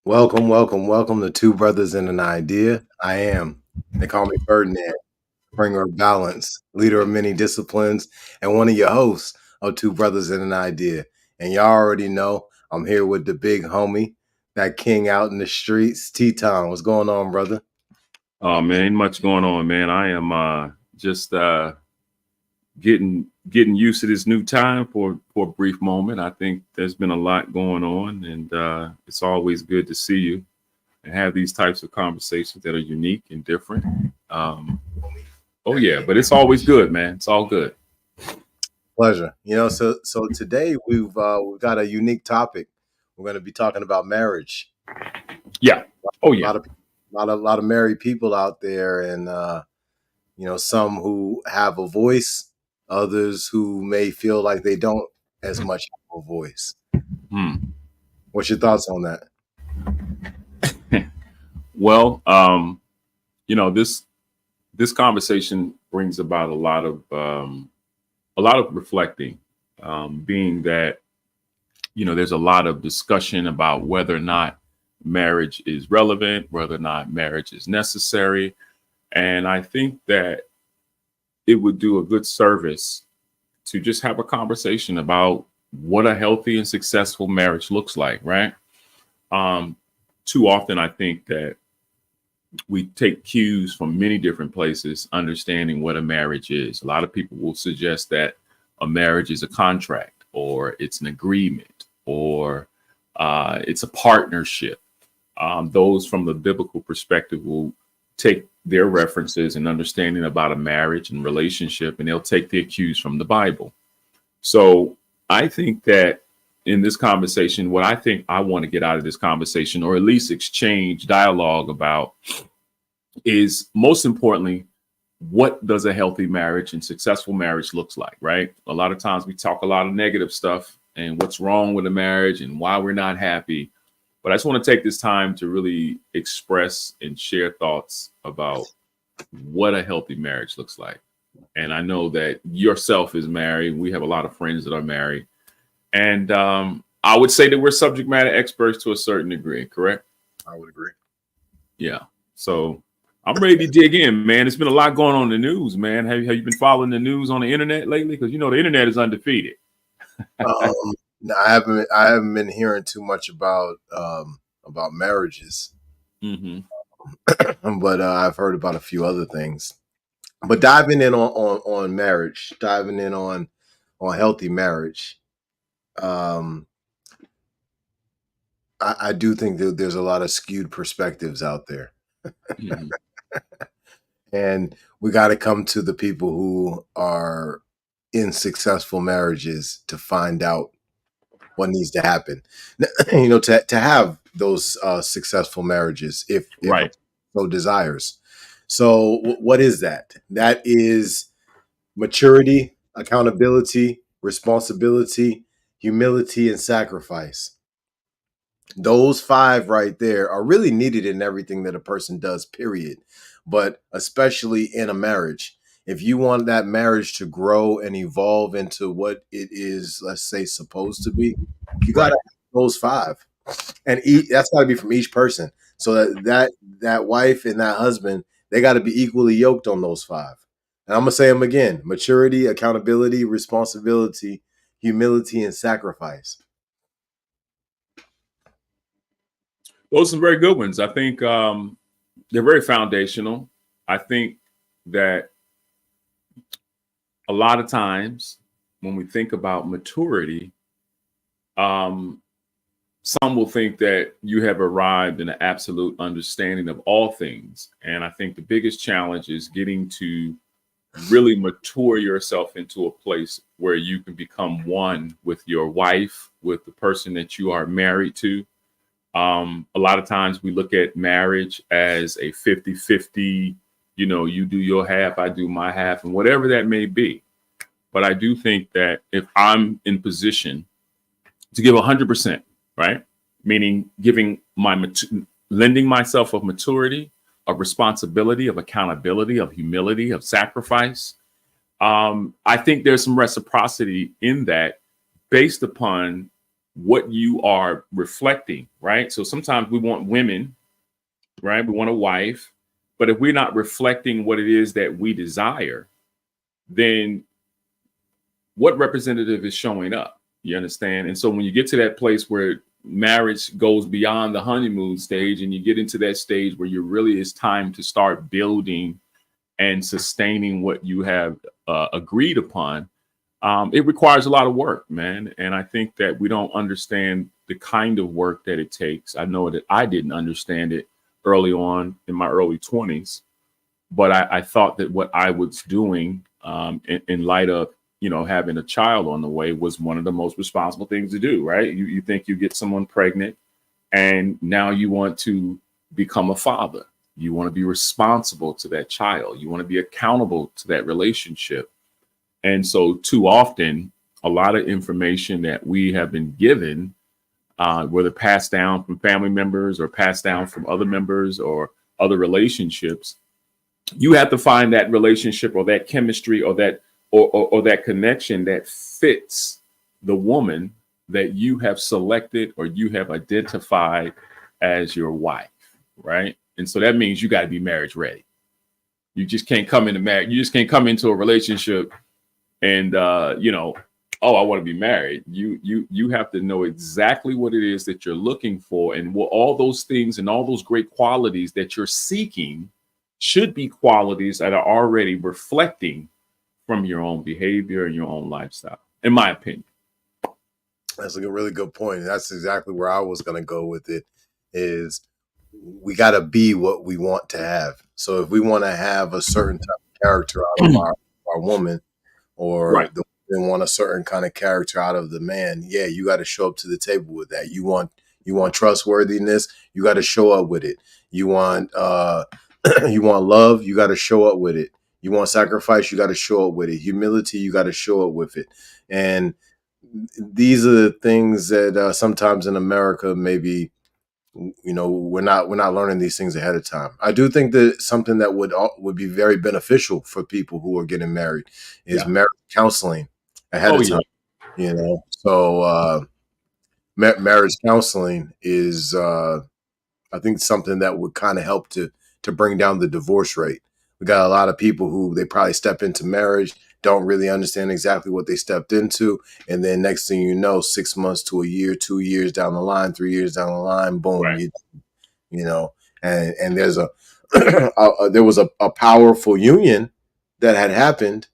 Welcome, welcome, welcome to Two Brothers and an Idea. They call me Ferdinand, bringer of balance, leader of many disciplines, and one of your hosts of Two Brothers and an Idea. And y'all already know I'm here with the big homie, that king out in the streets, Tetaun. What's going on, brother? Oh man, ain't much going on, man. I am just getting used to this new time for a brief moment. I think there's been a lot going on, and it's always good to see you and have these types of conversations that are unique and different. Um, oh yeah, but it's always good, man. It's all good. Pleasure. So today we've got a unique topic. We're going to be talking about marriage. Yeah. Oh A yeah. lot of lot of married people out there, and some who have a voice, others who may feel like they don't as much have a voice. Hmm. What's your thoughts on that? Well, this conversation brings about a lot of reflecting, being that there's a lot of discussion about whether or not marriage is relevant, whether or not marriage is necessary, and I think that it would do a good service to just have a conversation about what a healthy and successful marriage looks like, right? Um, Too often, I think that we take cues from many different places, understanding what a marriage is. A lot of people will suggest that a marriage is a contract, or it's an agreement, or it's a partnership. Those from the biblical perspective will take their references and understanding about a marriage and relationship, and they'll take their cues from the Bible. So I think that in this conversation, what I think I want to get out of this conversation, or at least exchange dialogue about, is most importantly, what does a healthy marriage and successful marriage looks like, right? A lot of times we talk a lot of negative stuff and what's wrong with a marriage and why we're not happy. But I just want to take this time to really express and share thoughts about what a healthy marriage looks like. And I know that yourself is married. We have a lot of friends that are married. And I would say that we're subject matter experts to a certain degree, correct? I would agree. Yeah. So I'm ready to dig in, man. It's been a lot going on in the news, man. Have you been following the news on the internet lately? Because the internet is undefeated. Um, I haven't been hearing too much about marriages, Hmm. but I've heard about a few other things. But diving in on marriage, diving in on healthy marriage. Um, I do think that there's a lot of skewed perspectives out there. Hmm. And we got to come to the people who are in successful marriages to find out what needs to happen. To have those successful marriages, if a Right. person so desires. So, what is that? That is maturity, accountability, responsibility, humility, and sacrifice. Those five right there are really needed in everything that a person does, period. But especially in a marriage, if you want that marriage to grow and evolve into what it is, let's say, supposed to be, you got Right. to have those five, and that's got to be from each person. So that wife and that husband, they got to be equally yoked on those five. And I'm gonna say them again: maturity, accountability, responsibility, humility, and sacrifice. Those are very good ones. I think they're very foundational. I think that a lot of times when we think about maturity, um, some will think that you have arrived in an absolute understanding of all things. And I think the biggest challenge is getting to really mature yourself into a place where you can become one with your wife, with the person that you are married to. A lot of times we look at marriage as a 50-50, you do your half, I do my half, and whatever that may be. But I do think that if I'm in position to give 100%, right? Meaning lending myself of maturity, of responsibility, of accountability, of humility, of sacrifice. I think there's some reciprocity in that based upon what you are reflecting, right? So sometimes we want women, right? We want a wife, but if we're not reflecting what it is that we desire, then what representative is showing up? You understand? And so when you get to that place where marriage goes beyond the honeymoon stage and you get into that stage where you really is time to start building and sustaining what you have agreed upon, it requires a lot of work, man. And I think that we don't understand the kind of work that it takes. I know that I didn't understand it early on in my early 20s, but I thought that what I was doing in light of, having a child on the way was one of the most responsible things to do, right? You think you get someone pregnant and now you want to become a father. You want to be responsible to that child. You want to be accountable to that relationship. And so too often, a lot of information that we have been given, whether passed down from family members or passed down from other members or other relationships, you have to find that relationship or that chemistry or that or that connection that fits the woman that you have selected or you have identified as your wife, right? And so that means you got to be marriage ready. You just can't come into marriage. You just can't come into a relationship and oh, I want to be married. You have to know exactly what it is that you're looking for, and what all those things and all those great qualities that you're seeking should be qualities that are already reflecting from your own behavior and your own lifestyle, in my opinion. That's a really good point. That's exactly where I was going to go with it. Is we got to be what we want to have. So if we want to have a certain type of character out of our woman, or Right. the women want a certain kind of character out of the man, yeah, you got to show up to the table with that. You want trustworthiness, you got to show up with it. You want you want love, you got to show up with it. You want sacrifice, you got to show up with it. Humility, you got to show up with it. And these are the things that sometimes in America, maybe, we're not learning these things ahead of time. I do think that something that would be very beneficial for people who are getting married is marriage counseling ahead of time. So marriage counseling is I think something that would kind of help to bring down the divorce rate. We got a lot of people who they probably step into marriage, don't really understand exactly what they stepped into, and then next thing you know, 6 months to a year, 2 years down the line, 3 years down the line, boom, Right. And there's there was a powerful union that had happened,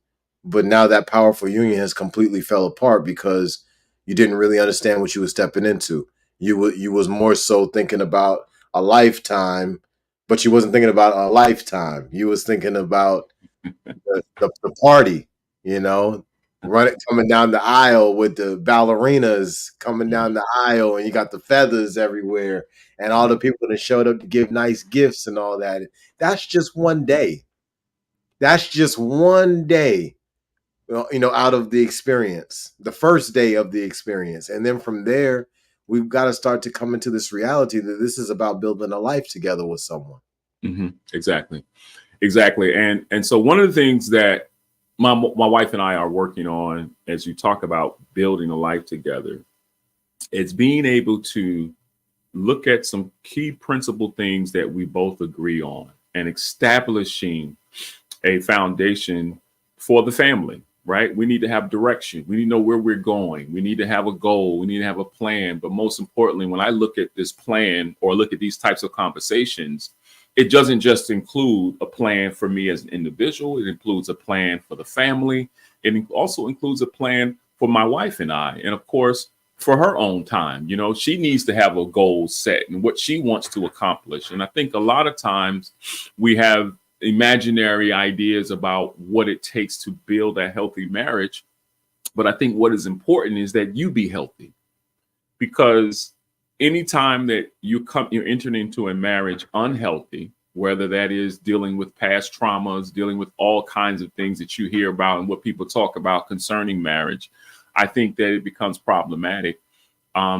but now that powerful union has completely fell apart because you didn't really understand what you were stepping into. You was more so thinking about a lifetime, but you wasn't thinking about a lifetime. You was thinking about the party, coming down the aisle with the ballerinas coming down the aisle, and you got the feathers everywhere, and all the people that showed up to give nice gifts and all that. That's just one day. That's just one day, out of the experience, the first day of the experience. And then from there, we've got to start to come into this reality that this is about building a life together with someone. Mm-hmm. Exactly. And so one of the things that my wife and I are working on, as you talk about building a life together, is being able to look at some key principal things that we both agree on and establishing a foundation for the family, right? We need to have direction. We need to know where we're going. We need to have a goal. We need to have a plan. But most importantly, when I look at this plan or look at these types of conversations, it doesn't just include a plan for me as an individual. It includes a plan for the family. It also includes a plan for my wife and I. And of course, for her own time, she needs to have a goal set and what she wants to accomplish. And I think a lot of times we have imaginary ideas about what it takes to build a healthy marriage. But I think what is important is that you be healthy, because anytime that you're entering into a marriage unhealthy, whether that is dealing with past traumas, dealing with all kinds of things that you hear about and what people talk about concerning marriage, I think that it becomes problematic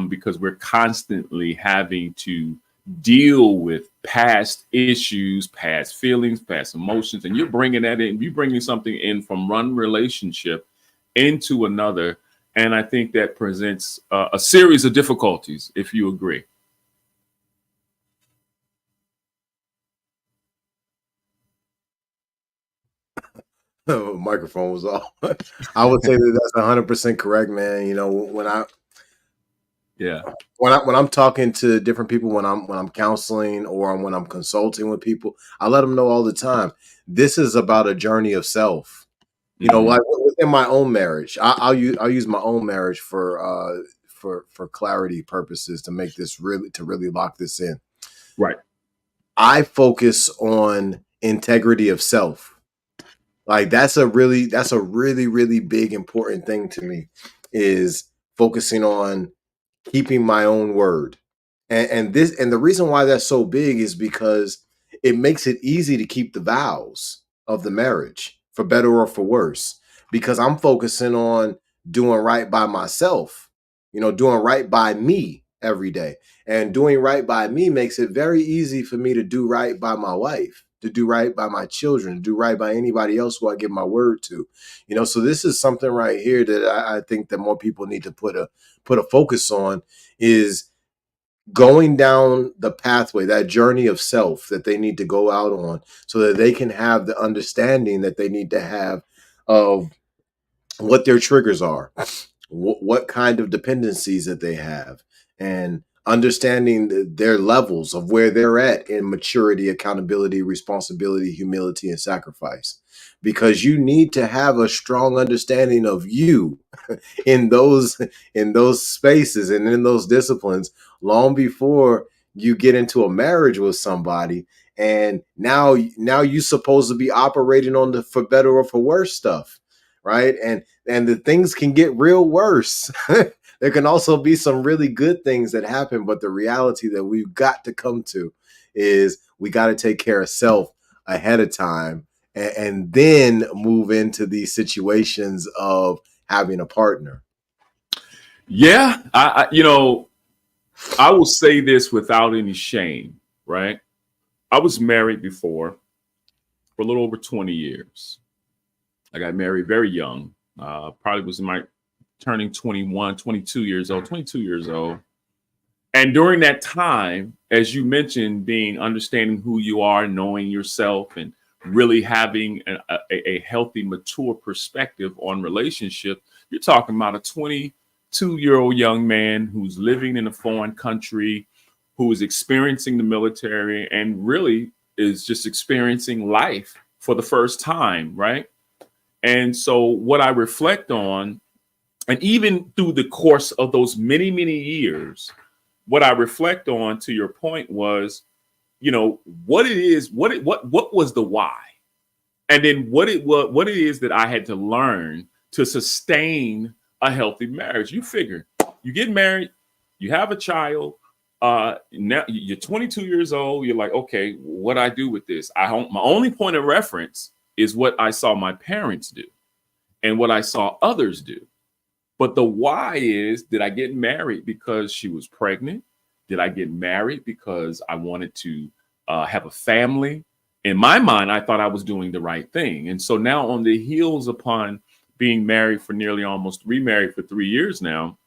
because we're constantly having to deal with past issues, past feelings, past emotions, and you're bringing that in. You're bringing something in from one relationship into another, And I think that presents a series of difficulties, if you agree. Microphone was off. I would say that that's 100% correct, man. You know, Yeah. when I'm talking to different people, when I'm counseling or when I'm consulting with people, I let them know all the time. This is about a journey of self. You know, Hmm. like within my own marriage, I'll use my own marriage for clarity purposes to make this really lock this in. Right. I focus on integrity of self. Like that's a really big important thing to me is focusing on keeping my own word. And the reason why that's so big is because it makes it easy to keep the vows of the marriage, for better or for worse, because I'm focusing on doing right by myself, doing right by me every day. And doing right by me makes it very easy for me to do right by my wife, to do right by my children, to do right by anybody else who I give my word to. So this is something right here that I think that more people need to put a focus on, is going down the pathway, that journey of self that they need to go out on, so that they can have the understanding that they need to have of what their triggers are, what kind of dependencies that they have, and understanding their levels of where they're at in maturity, accountability, responsibility, humility, and sacrifice. Because you need to have a strong understanding of you in those spaces and in those disciplines long before you get into a marriage with somebody. And now you're supposed to be operating on the for better or for worse stuff, right? And the things can get real worse. There can also be some really good things that happen, but the reality that we've got to come to is we got to take care of self ahead of time, and then move into these situations of having a partner. Yeah. I will say this without any shame, right? I was married before for a little over 20 years. I got married very young. Probably was in my turning 21, 22 years old, 22 years old. And during that time, as you mentioned, being understanding who you are, knowing yourself, and really having a healthy, mature perspective on relationship, you're talking about a 22-year-old young man who's living in a foreign country, who is experiencing the military, and really is just experiencing life for the first time, right? And so, what I reflect on, and even through the course of those many, many years, what I reflect on, to your point, was, what it is, what was the why, and then what it is that I had to learn to sustain a healthy marriage. You figure, you get married, you have a child, now you're 22 years old. You're like, okay, what I do with this? My only point of reference is what I saw my parents do and what I saw others do. But the why is, did I get married because she was pregnant? Did I get married because I wanted to have a family? In my mind, I thought I was doing the right thing. And so now, on the heels upon being married for nearly almost remarried for 3 years now,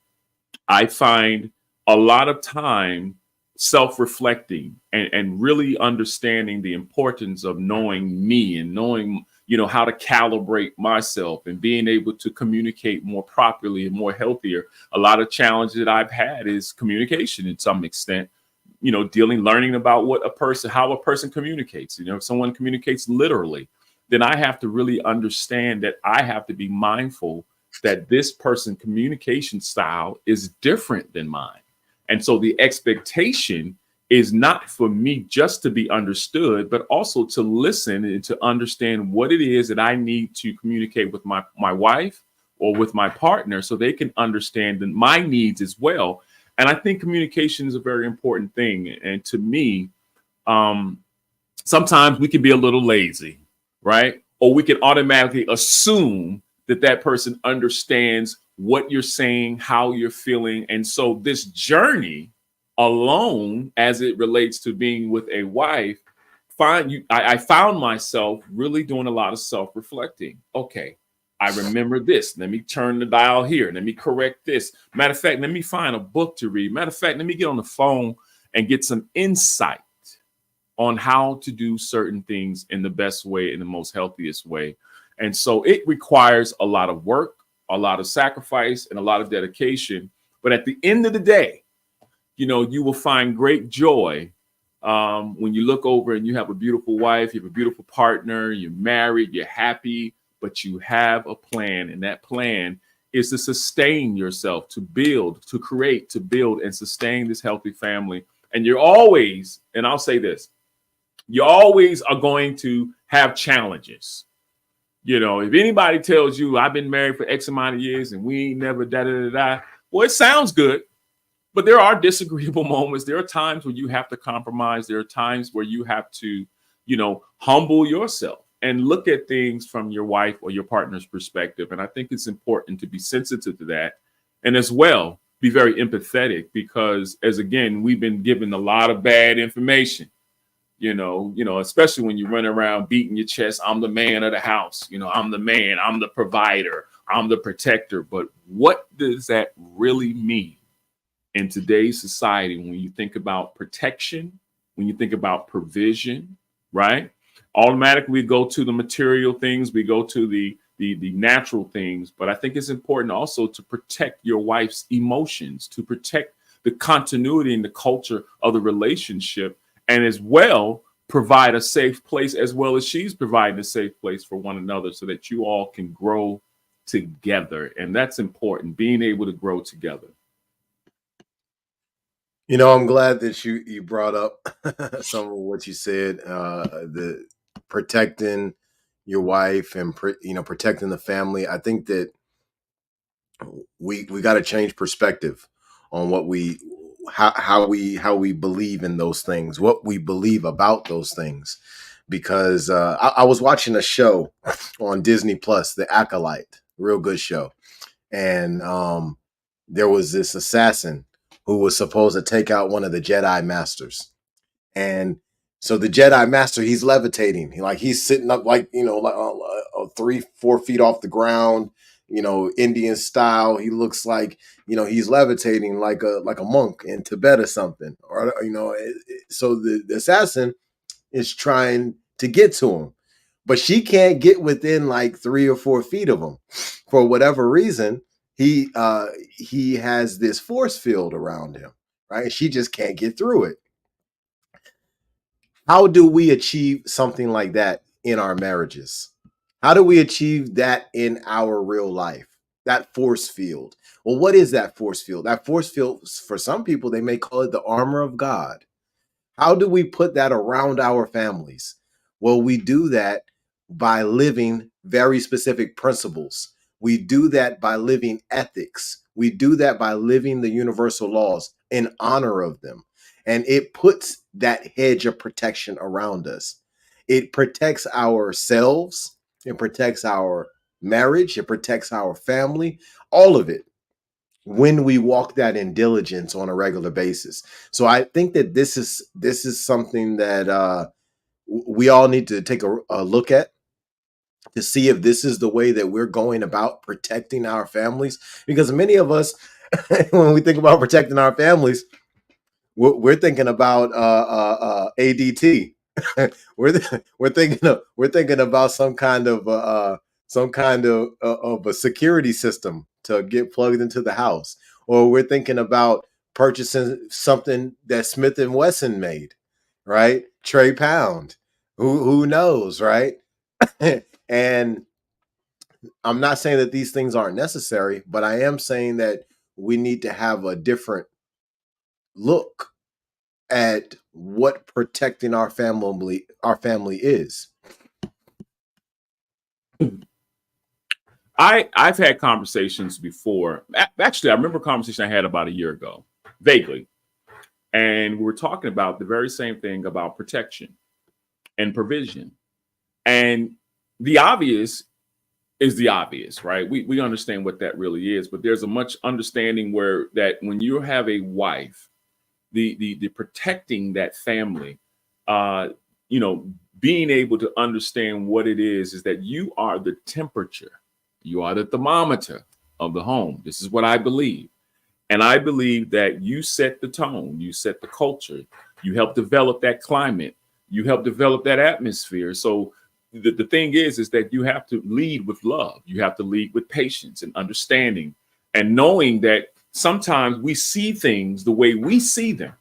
I find a lot of time self-reflecting and really understanding the importance of knowing me and knowing, how to calibrate myself and being able to communicate more properly and more healthier. A lot of challenges that I've had is communication in some extent, learning about how a person communicates. If someone communicates literally, then I have to really understand that I have to be mindful that this person communication style is different than mine. And so the expectation is not for me just to be understood, but also to listen and to understand what it is that I need to communicate with my wife or with my partner, so they can understand my needs as well. And I think communication is a very important thing. And to me, um, sometimes we can be a little lazy, right? Or we can automatically assume that that person understands what you're saying, how you're feeling. And so this journey alone, as it relates to being with a wife, I found myself really doing a lot of self-reflecting. Okay, I remember this. Let me turn the dial here. Let me correct this. Matter of fact, let me find a book to read. Matter of fact, let me get on the phone and get some insight on how to do certain things in the best way, in the most healthiest way. And so it requires a lot of work, a lot of sacrifice, and a lot of dedication. But at the end of the day, you will find great joy when you look over and you have a beautiful wife, you have a beautiful partner, you're married, you're happy, but you have a plan. And that plan is to sustain yourself, to build, to create, to build and sustain this healthy family. And you're always, and I'll say this, you always are going to have challenges. If anybody tells you I've been married for X amount of years and we ain't never da. Well, it sounds good, but there are disagreeable moments. There are times where you have to compromise. There are times where you have to, humble yourself and look at things from your wife or your partner's perspective. And I think it's important to be sensitive to that. And as well, be very empathetic because again, we've been given a lot of bad information. Especially when you run around beating your chest, I'm the man of the house. I'm the man, I'm the provider, I'm the protector. But what does that really mean in today's society when you think about protection, when you think about provision, right? Automatically we go to the material things, we go to the natural things. But I think it's important also to protect your wife's emotions, to protect the continuity and the culture of the relationship, and as well provide a safe place as well as she's providing a safe place for one another so that you all can grow together. And that's important, being able to grow together. I'm glad that you brought up some of what you said, the protecting your wife and protecting the family. I think that we got to change perspective on how we believe in those things, what we believe about those things. Because I was watching a show on Disney Plus, The Acolyte, real good show, and there was this assassin who was supposed to take out one of the Jedi Masters, and so the Jedi Master, he's levitating, he's sitting up like 3-4 feet off the ground, Indian style. He looks like he's levitating like a monk in Tibet or something, or so the assassin is trying to get to him, but she can't get within like 3 or 4 feet of him for whatever reason. He has this force field around him, right? She just can't get through it. How do we achieve something like that in our marriages? How do we achieve that in our real life? That force field. Well, what is that force field? That force field, for some people, they may call it the armor of God. How do we put that around our families? Well, we do that by living very specific principles. We do that by living ethics. We do that by living the universal laws in honor of them. And it puts that hedge of protection around us. It protects ourselves. It protects our marriage. It protects our family, all of it, when we walk that in diligence on a regular basis. So I think that this is something that we all need to take a look at, to see if this is the way that we're going about protecting our families. Because many of us, when we think about protecting our families, we're thinking about ADT. we're thinking about some kind of a security system to get plugged into the house, or we're thinking about purchasing something that Smith and Wesson made, right? Trey Pound, who knows, right? And I'm not saying that these things aren't necessary, but I am saying that we need to have a different look at what protecting our family is. I've had conversations before. Actually, I remember a conversation I had about a year ago, vaguely. And we were talking about the very same thing about protection and provision. And the obvious is the obvious, right? We understand what that really is, but there's a much understanding where that when you have a wife, the protecting that family, being able to understand what it is that you are the temperature You are the thermometer of the home. This is what I believe. And I believe that you set the tone, you set the culture, you help develop that climate, you help develop that atmosphere. So the thing is that you have to lead with love. You have to lead with patience and understanding and knowing that sometimes we see things the way we see them.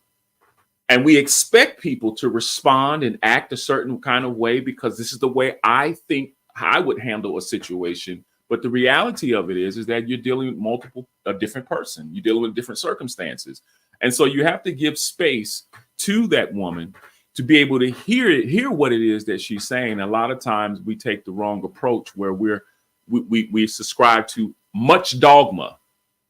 And we expect people to respond and act a certain kind of way because this is the way I think I would handle a situation. But the reality of it is that you're dealing with a different person. You're dealing with different circumstances. And so you have to give space to that woman to be able to hear what it is that she's saying. A lot of times we take the wrong approach where we subscribe to much dogma,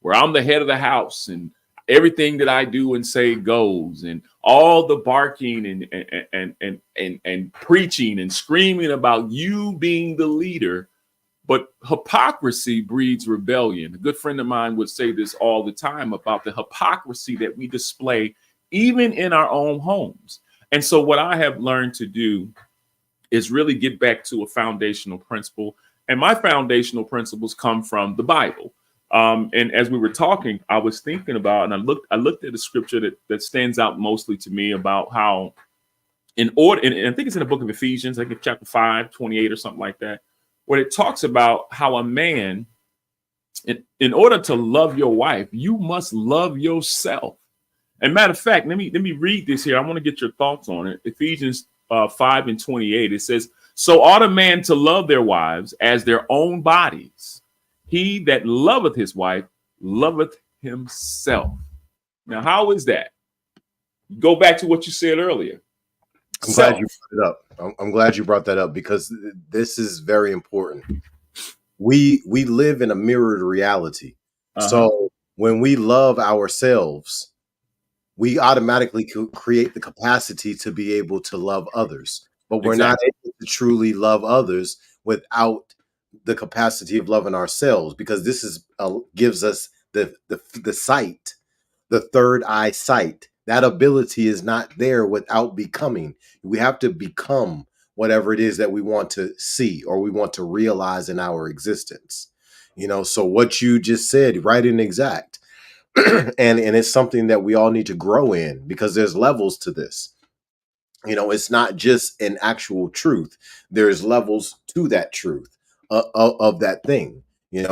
where I'm the head of the house and everything that I do and say goes, and all the barking and preaching and screaming about you being the leader. But hypocrisy breeds rebellion. A good friend of mine would say this all the time about the hypocrisy that we display even in our own homes. And so what I have learned to do is really get back to a foundational principle. And my foundational principles come from the Bible. And as we were talking, I was thinking about, and I looked at a scripture that stands out mostly to me about how in order, and I think it's in the book of Ephesians, I think chapter 5:28 or something like that, where it talks about how a man, in order to love your wife, you must love yourself. And matter of fact, let me read this here. I want to get your thoughts on it. Ephesians 5:28, it says, "So ought a man to love their wives as their own bodies. He that loveth his wife loveth himself." Now, how is that? Go back to what you said earlier. I'm glad you brought it up. I'm glad you brought that up because this is very important. We live in a mirrored reality. So when we love ourselves, we automatically create the capacity to be able to love others. But we're not able to truly love others without the capacity of loving ourselves, because this is gives us the sight, the third eye sight. That ability is not there without becoming. We have to become whatever it is that we want to see or we want to realize in our existence. So what you just said, right and exact. and it's something that we all need to grow in, because there's levels to this. It's not just an actual truth. There's levels to that truth of that thing.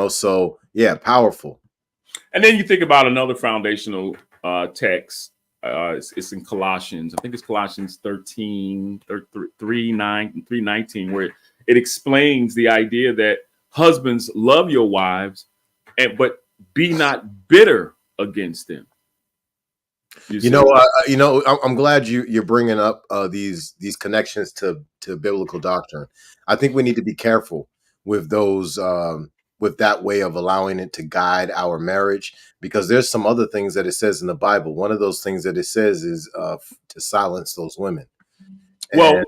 So yeah, powerful. And then you think about another foundational text. It's in Colossians. I think it's Colossians 13, 3:19, where it explains the idea that husbands, love your wives, but be not bitter against them. I'm glad you're bringing up these connections to biblical doctrine. I think we need to be careful with those with that way of allowing it to guide our marriage, because there's some other things that it says in the Bible. One of those things that it says is to silence those women. Well,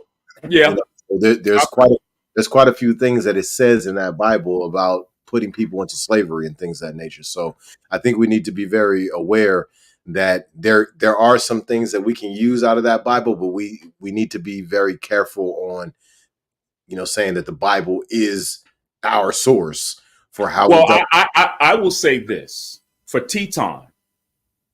yeah, there's quite a few things that it says in that Bible about putting people into slavery and things of that nature. So I think we need to be very aware that there are some things that we can use out of that Bible, but we need to be very careful on, saying that the Bible is our source for how. Well, I will say this for Tetaun,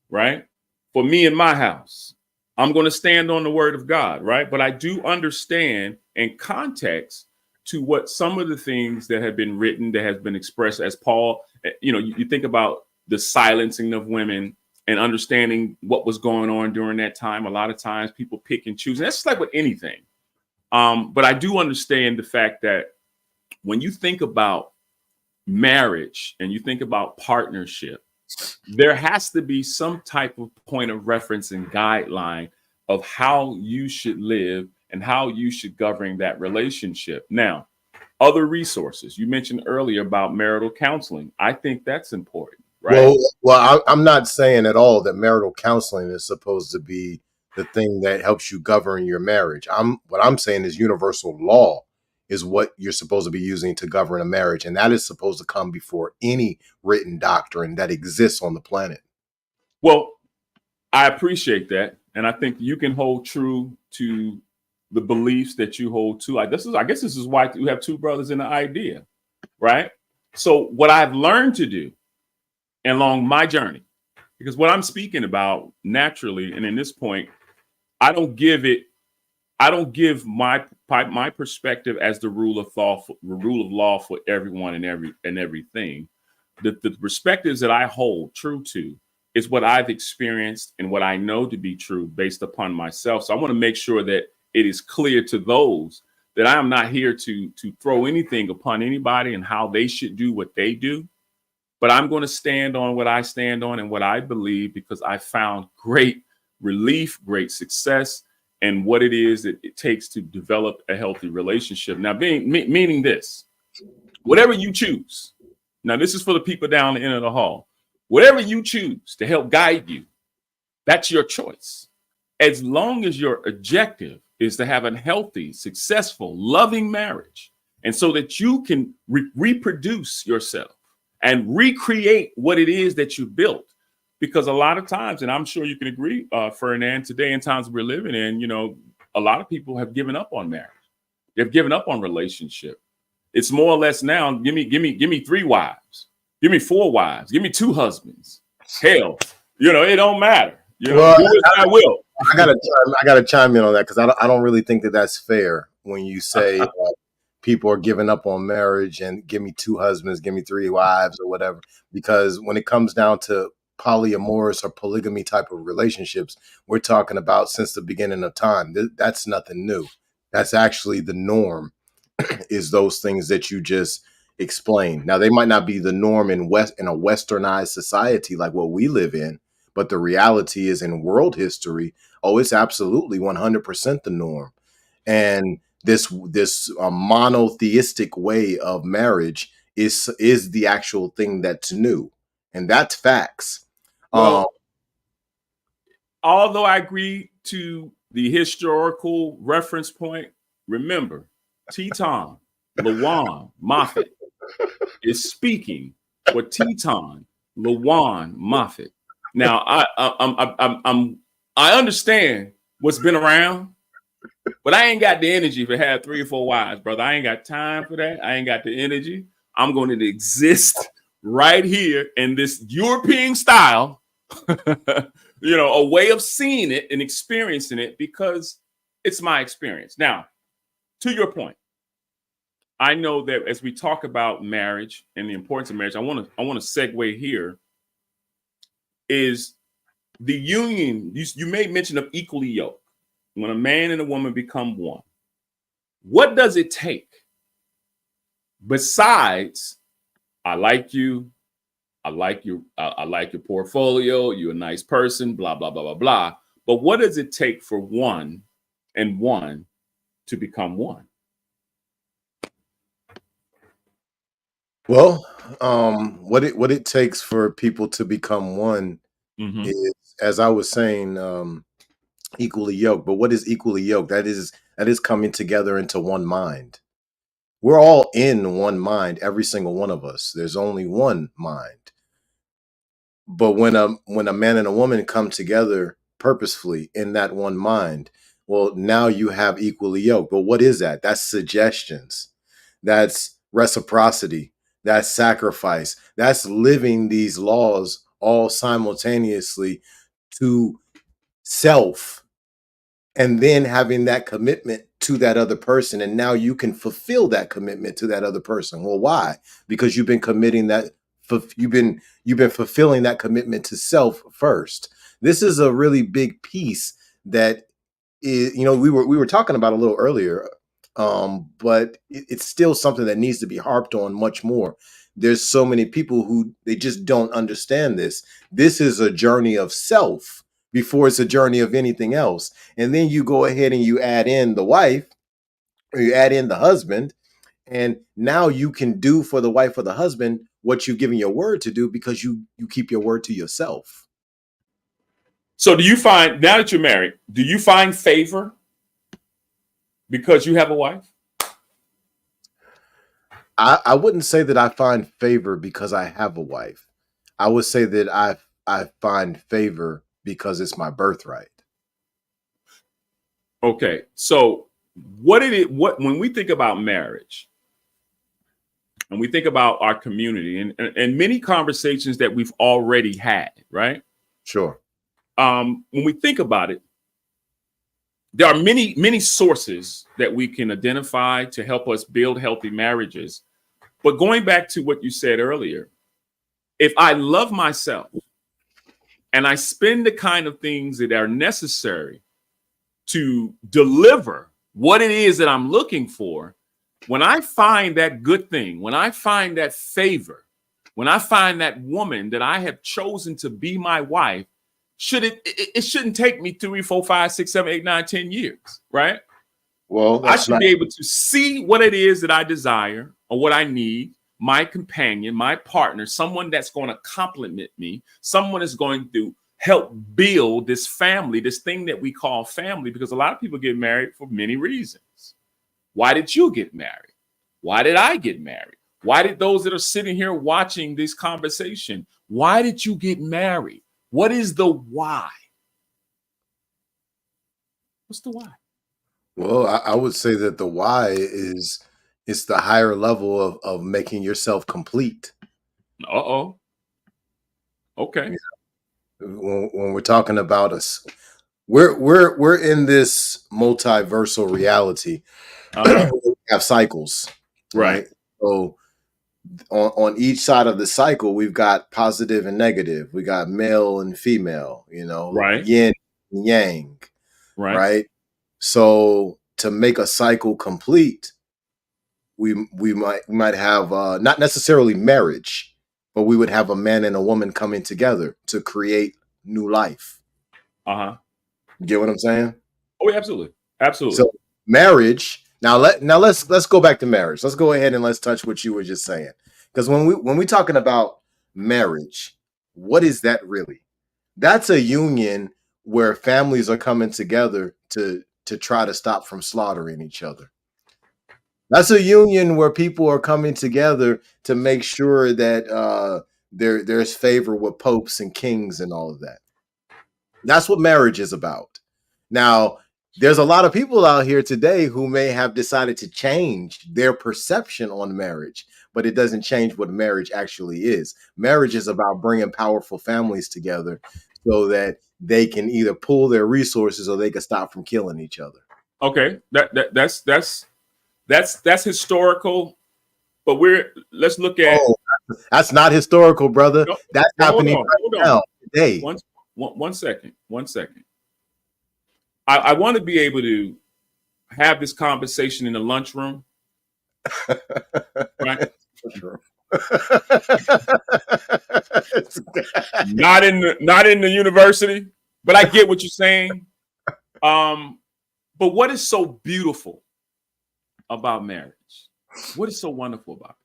right? For me and my house, I'm going to stand on the word of God, right? But I do understand in context to what some of the things that have been written, that has been expressed as Paul, you think about the silencing of women and understanding what was going on during that time. A lot of times people pick and choose. And that's just like with anything. But I do understand the fact that when you think about marriage and you think about partnership, there has to be some type of point of reference and guideline of how you should live and how you should govern that relationship. Now, other resources, you mentioned earlier about marital counseling. I think that's important, right? Well, I'm not saying at all that marital counseling is supposed to be the thing that helps you govern your marriage. What I'm saying is universal law is what you're supposed to be using to govern a marriage. And that is supposed to come before any written doctrine that exists on the planet. Well, I appreciate that. And I think you can hold true to the beliefs that you hold to. I guess this is why you have Two Brothaz An Idea, right? So what I've learned to do along my journey, because what I'm speaking about naturally, and in this point, I don't give it, I don't give my perspective as the rule of thought, rule of law for everyone and everything. The perspectives that I hold true to is what I've experienced and what I know to be true based upon myself. So I want to make sure that it is clear to those that I am not here to throw anything upon anybody and how they should do what they do. But I'm going to stand on what I stand on and what I believe, because I found great relief, great success, and what it is that it takes to develop a healthy relationship. Now, meaning this, whatever you choose. Now, this is for the people down the end of the hall. Whatever you choose to help guide you, that's your choice. As long as your objective is to have a healthy, successful, loving marriage, and so that you can reproduce yourself and recreate what it is that you built. Because a lot of times, and I'm sure you can agree, Ferdinand, today in times we're living in, you know, a lot of people have given up on marriage. They've given up on relationship. It's more or less now, give me 3 wives, give me 4 wives, give me 2 husbands. Hell, you know, it don't matter. You know, Well, do as I will. I gotta chime in on that because I don't really think that that's fair when you say people are giving up on marriage and give me 2 husbands, give me 3 wives or whatever. Because when it comes down to polyamorous or polygamy type of relationships, we're talking about since the beginning of time. That's nothing new. That's actually the norm. Is those things that you just explained. Now they might not be the norm in a westernized society like what we live in, but the reality is in world history, oh, it's absolutely 100% the norm. And this monotheistic way of marriage is the actual thing that's new, and that's facts. Um, Well, although I agree to the historical reference point, remember, Tetaun, Lawan, Moffat is speaking for Teton, Lawan, Moffat. Now, I understand what's been around, but I ain't got the energy to have 3 or 4 wives, brother. I ain't got time for that. I ain't got the energy. I'm going to exist right here in this European style, you know, a way of seeing it and experiencing it because it's my experience. Now, to your point, I know that as we talk about marriage and the importance of marriage, I want to segue here is the union. You made mention of equally yoked. When a man and a woman become one, what does it take besides I like you, I like your portfolio, you're a nice person, blah blah blah blah blah. But what does it take for one and one to become one? well, what it takes for people to become one Mm-hmm. is, as I was saying, equally yoked. But what is equally yoked? That is coming together into one mind. We're all in one mind, every single one of us. There's only one mind. But when a man and a woman come together purposefully in that one mind, well, now you have equally yoked. But what is that? That's suggestions. That's reciprocity. That's sacrifice. That's living these laws all simultaneously to self, and then having that commitment to that other person, and now you can fulfill that commitment to that other person. Well, why? Because you've been committing that, you've been fulfilling that commitment to self first. This is a really big piece that is, we were talking about a little earlier, but it's still something that needs to be harped on much more. There's so many people who they just don't understand this. This is a journey of self before it's a journey of anything else. And then you go ahead and you add in the wife, or you add in the husband, and now you can do for the wife or the husband what you've given your word to do, because you keep your word to yourself. So do you find, now that you're married, do you find favor because you have a wife? I wouldn't say that I find favor because I have a wife. I would say that I find favor because it's my birthright. Okay. So what when we think about marriage, and we think about our community and many conversations that we've already had, right? Sure. When we think about it, there are many sources that we can identify to help us build healthy marriages. But going back to what you said earlier, if I love myself and I spend the kind of things that are necessary to deliver what it is that I'm looking for, when I find that good thing, when I find that favor, when I find that woman that I have chosen to be my wife, it shouldn't take me 3, 4, 5, 6, 7, 8, 9, 10 years, right? Well, I that's should not. be able to see what it is that I desire or what I need, my companion, my partner, someone that's going to complement me, someone is going to help build this family, this thing that we call family, because a lot of people get married for many reasons. Why did you get married? Why did I get married? Why did those that are sitting here watching this conversation, why did you get married? What is the why? What's the why? Well, I would say that the why is it's the higher level of making yourself complete. Uh-oh. Okay. When we're talking about us, we're in this multiversal reality. Uh-huh. We have cycles, Right. right? So on each side of the cycle, we've got positive and negative. We got male and female, Right. yin and yang, Right. right? So to make a cycle complete, we might have not necessarily marriage, but we would have a man and a woman coming together to create new life. Uh-huh. You get what I'm saying? Oh, yeah, absolutely. Absolutely. So marriage. Now let's go back to marriage. Let's go ahead and let's touch what you were just saying. Because when we talking about marriage, what is that really? That's a union where families are coming together to try to stop from slaughtering each other. That's a union where people are coming together to make sure that there's favor with popes and kings and all of that. That's what marriage is about. Now, there's a lot of people out here today who may have decided to change their perception on marriage, but it doesn't change what marriage actually is. Marriage is about bringing powerful families together so that they can either pool their resources or they can stop from killing each other. Okay. That's historical, but let's look at Oh, that's not historical, brother. no, That's well, hold happening on, hold right on. now today. One second. One second. I want to be able to have this conversation in the lunchroom, right? For sure. Not in the university, but I get what you're saying. But what is so beautiful about marriage? What is so wonderful about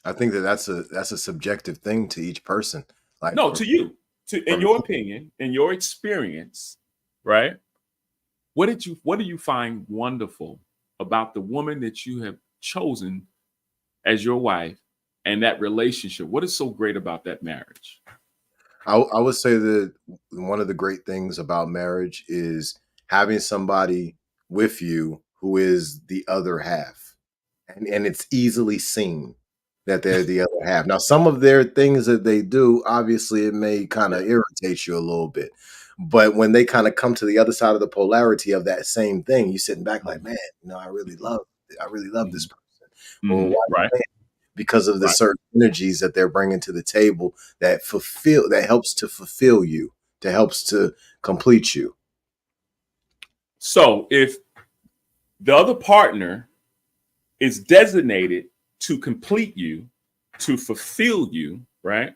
I think that's a subjective thing to each person. it? Like No, to you, in for your me, opinion, in your experience, right? What do you find wonderful about the woman that you have chosen as your wife and that relationship? What is so great about that marriage? I would say that one of the great things about marriage is having somebody with you who is the other half, and it's easily seen that they're the other half. Now, some of their things that they do, obviously, it may kind of Yeah. irritate you a little bit, but when they kind of come to the other side of the polarity of that same thing, you sitting back like, man, I really love this Mhm. person. Well, Mhm. why? Right. Because of the Right. certain energies that they're bringing to the table that helps to fulfill you, that helps to complete you. So if the other partner is designated to complete you, to fulfill you, right?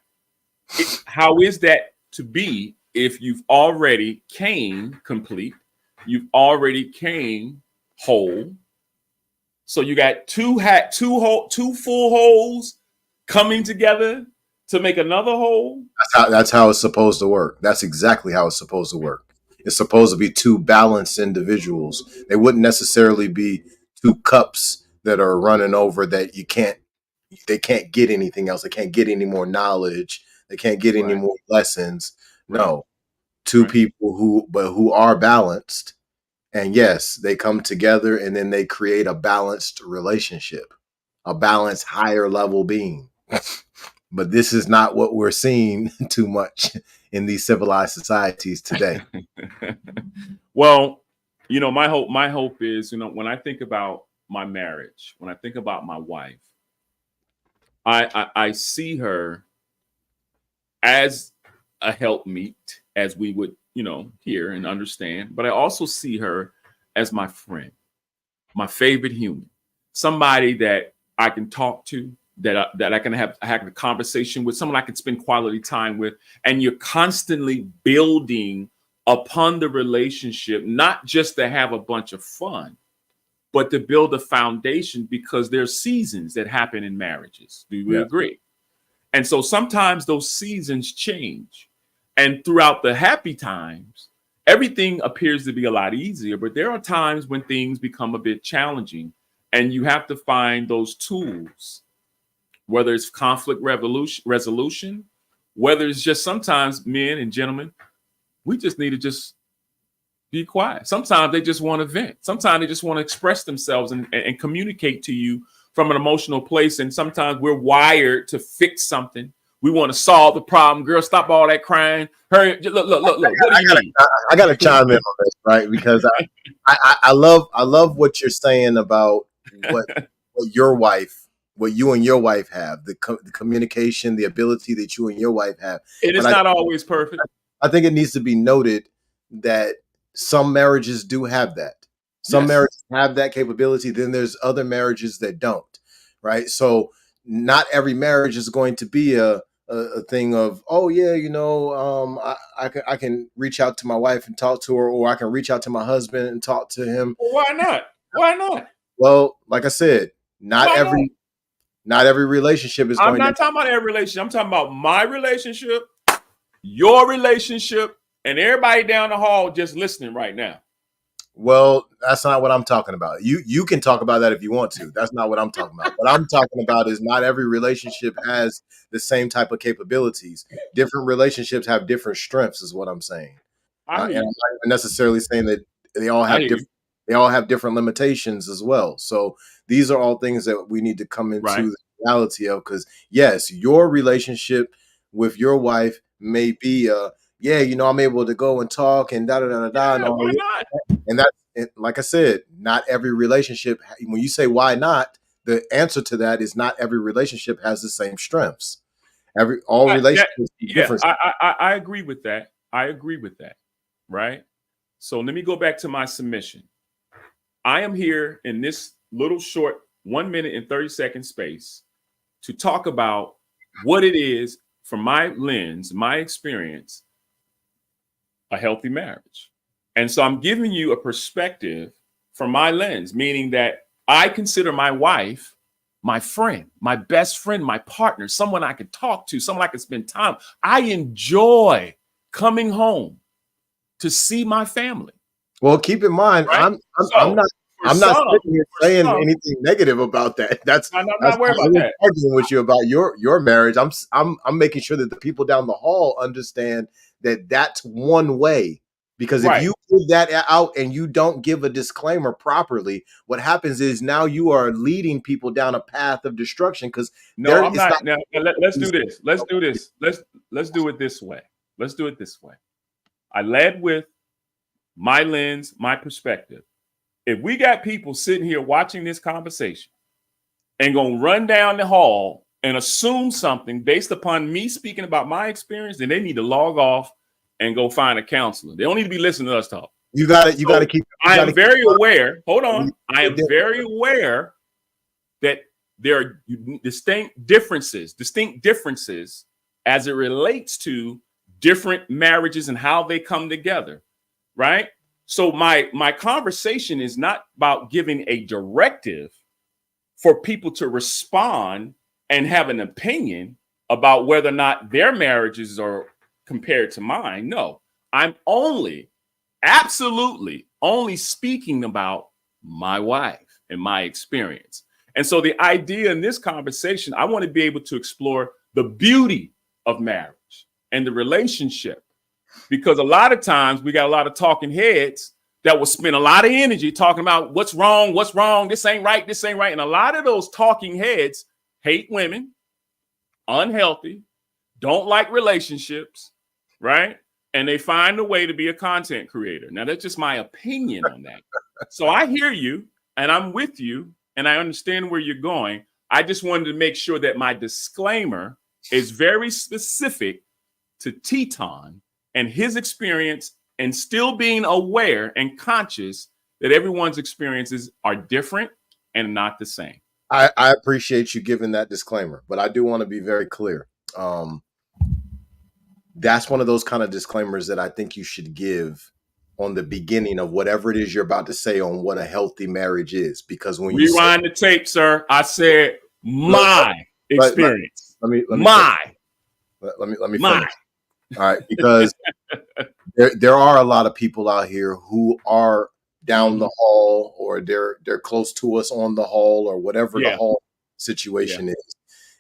How is that to be if you've already came complete, you've already came whole? So you got two full holes coming together to make another whole. That's how it's supposed to work. That's exactly how it's supposed to work. It's supposed to be two balanced individuals. They wouldn't necessarily be two cups that are running over that they can't get anything else. They can't get any more knowledge. They can't get any Right, more lessons. right, No, two right. people who are balanced And yes, they come together and then they create a balanced relationship, a balanced higher level being. But this is not what we're seeing too much in these civilized societies today. Well, my hope is, when I think about my marriage, when I think about my wife, I see her as a helpmeet, as we would, hear and understand. But I also see her as my friend, my favorite human, somebody that I can talk to, that I can have a conversation with, someone I can spend quality time with. And you're constantly building upon the relationship, not just to have a bunch of fun, but to build a foundation, because there's seasons that happen in marriages. Do we Yeah. agree? And so sometimes those seasons change. And throughout the happy times, everything appears to be a lot easier. But there are times when things become a bit challenging, and you have to find those tools, whether it's conflict resolution, whether it's just sometimes, men and gentlemen, we just need to just be quiet. Sometimes they just want to vent. Sometimes they just want to express themselves and communicate to you from an emotional place. And sometimes we're wired to fix something. We want to solve the problem. Girl, stop all that crying. Hurry, look. What do you need? I got to chime in on this, right? Because I love what you're saying about what what you and your wife have, the communication, the ability that you and your wife have. It is But not always perfect. I think it needs to be noted that some marriages do have that. Some Yes. marriages have that capability. Then there's other marriages that don't, right? So not every marriage is going to be a thing of, oh yeah, I can reach out to my wife and talk to her, or I can reach out to my husband and talk to him. Well, why not? Why not? Well, like I said, not Why every relationship is I'm going not to. talking about every relationship. I'm talking about my relationship, your relationship, and everybody down the hall just listening right now. Well, that's not what I'm talking about. You can talk about that if you want to. That's not what I'm talking about. What I'm talking about is not every relationship has the same type of capabilities. Different relationships have different strengths, is what I'm saying. I hear And I'm you. not even necessarily saying that they all I have hear you. different limitations as well. So these are all things that we need to come into Right. the reality of, because yes, your relationship with your wife may be yeah, I'm able to go and talk and da da da da da and Yeah, all. why not? And like I said, not every relationship. When you say why not, the answer to that is not every relationship has the same strengths. All relationships are Yeah, different. I agree with that. I agree with that. Right. So let me go back to my submission. I am here in this little short 1 minute and 30-second space to talk about what it is, from my lens, my experience, a healthy marriage. And so I'm giving you a perspective from my lens, meaning that I consider my wife my friend, my best friend, my partner, someone I could talk to, someone I could spend time. I enjoy coming home to see my family. Well, keep in mind, Right. I'm So not for I'm not some, sitting here for saying some, anything negative about that. I'm That's not worried I about was that. arguing with you about your marriage. I'm making sure that the people down the hall understand that that's one way. Because if Right. you give that out and you don't give a disclaimer properly, what happens is now you are leading people down a path of destruction, because No, there I'm it's not. not. Now, let's do this. Let's do this. Let's do it this way. Let's do it this way. I led with my lens, my perspective. If we got people sitting here watching this conversation and gonna run down the hall and assume something based upon me speaking about my experience, then they need to log off and go find a counselor. They don't need to be listening to us talk. You got to So keep. I am very aware. Hold We- on. I am very aware that there are distinct differences as it relates to different marriages and how they come together, right? So my conversation is not about giving a directive for people to respond and have an opinion about whether or not their marriages are compared to mine. No, I'm absolutely only speaking about my wife and my experience. And so the idea in this conversation, I want to be able to explore the beauty of marriage and the relationship, because a lot of times we got a lot of talking heads that will spend a lot of energy talking about what's wrong, this ain't right, this ain't right. And a lot of those talking heads hate women, unhealthy, don't like relationships, right? And they find a way to be a content creator. Now, that's just my opinion on that. So I hear you and I'm with you and I understand where you're going. I just wanted to make sure that my disclaimer is very specific to Tetaun and his experience, and still being aware and conscious that everyone's experiences are different and not the same. I appreciate you giving that disclaimer, but I do want to be very clear. That's one of those kind of disclaimers that I think you should give on the beginning of whatever it is you're about to say on what a healthy marriage is. Because when you rewind the tape, sir, I said my experience. Let me finish. All right, because there are a lot of people out here who are down the hall, or they're close to us on the hall, or whatever the hall situation is,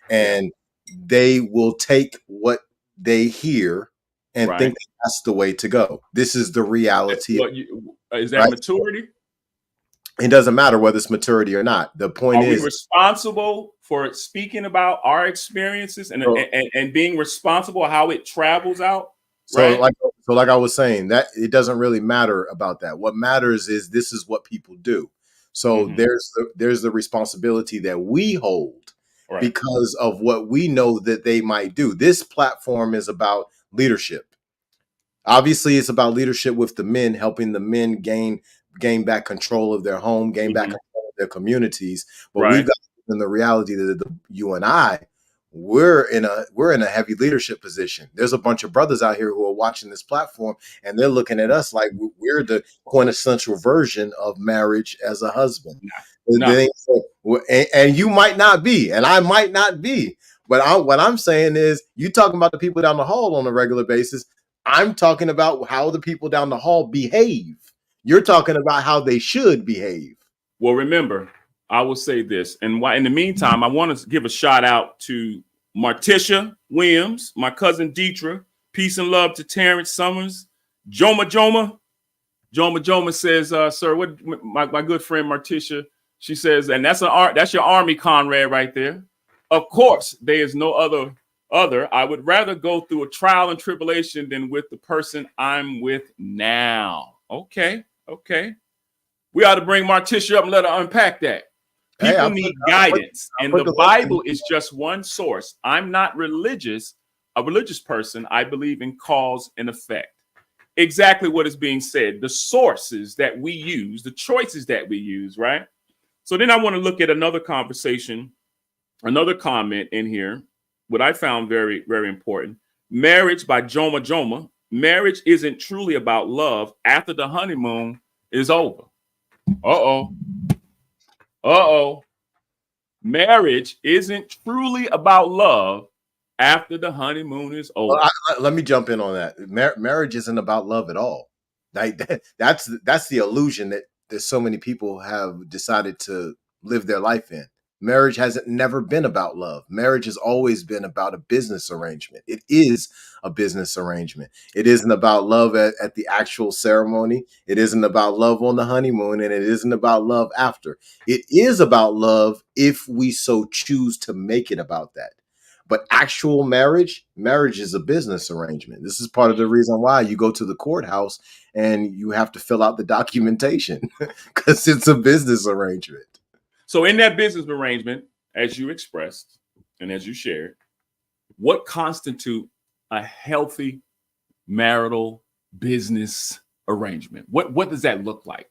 and they will take what they hear and think that's the way to go. This is the reality. Is that maturity? It doesn't matter whether it's maturity or not. The point is, are we responsible for speaking about our experiences and being responsible how it travels out? So like I was saying, that it doesn't really matter about that. What matters is this is what people do. So there's the responsibility that we hold because of what we know that they might do. This platform is about leadership. Obviously, it's about leadership with the men, helping the men gain back control of their home, gain back control of their communities. But we've got in the reality that you and I, we're in a heavy leadership position. There's a bunch of brothers out here who are watching this platform, and they're looking at us like we're the quintessential version of marriage as a husband. No. And you might not be, and I might not be. But what I'm saying is, you talking about the people down the hall on a regular basis. I'm talking about how the people down the hall behave. You're talking about how they should behave. Well, remember, I will say this, and in the meantime, I want to give a shout out to Martisha Williams, my cousin Deetra. Peace and love to Terrence Summers. Joma says, sir, what my good friend Martisha, she says, and that's your Army comrade right there. Of course, there is no other. I would rather go through a trial and tribulation than with the person I'm with now. Okay. We ought to bring Martisha up and let her unpack that. People need guidance, and the Bible is just one source. I'm not religious, a religious person. I believe in cause and effect. Exactly what is being said. The sources that we use, the choices that we use, right? So then I want to look at another conversation, another comment in here, what I found very, very important. Marriage by Joma. Marriage isn't truly about love after the honeymoon is over. Marriage isn't truly about love after the honeymoon is over. Well, let me jump in on that. Marriage isn't about love at all. That's the illusion that so many people have decided to live their life in. Marriage hasn't never been about love. Marriage has always been about a business arrangement. It is a business arrangement. It isn't about love at the actual ceremony. It isn't about love on the honeymoon, and it isn't about love after. It is about love if we so choose to make it about that. But actual marriage is a business arrangement. This is part of the reason why you go to the courthouse and you have to fill out the documentation, because it's a business arrangement. So in that business arrangement, as you expressed and as you shared, what constitutes a healthy marital business arrangement? What does that look like?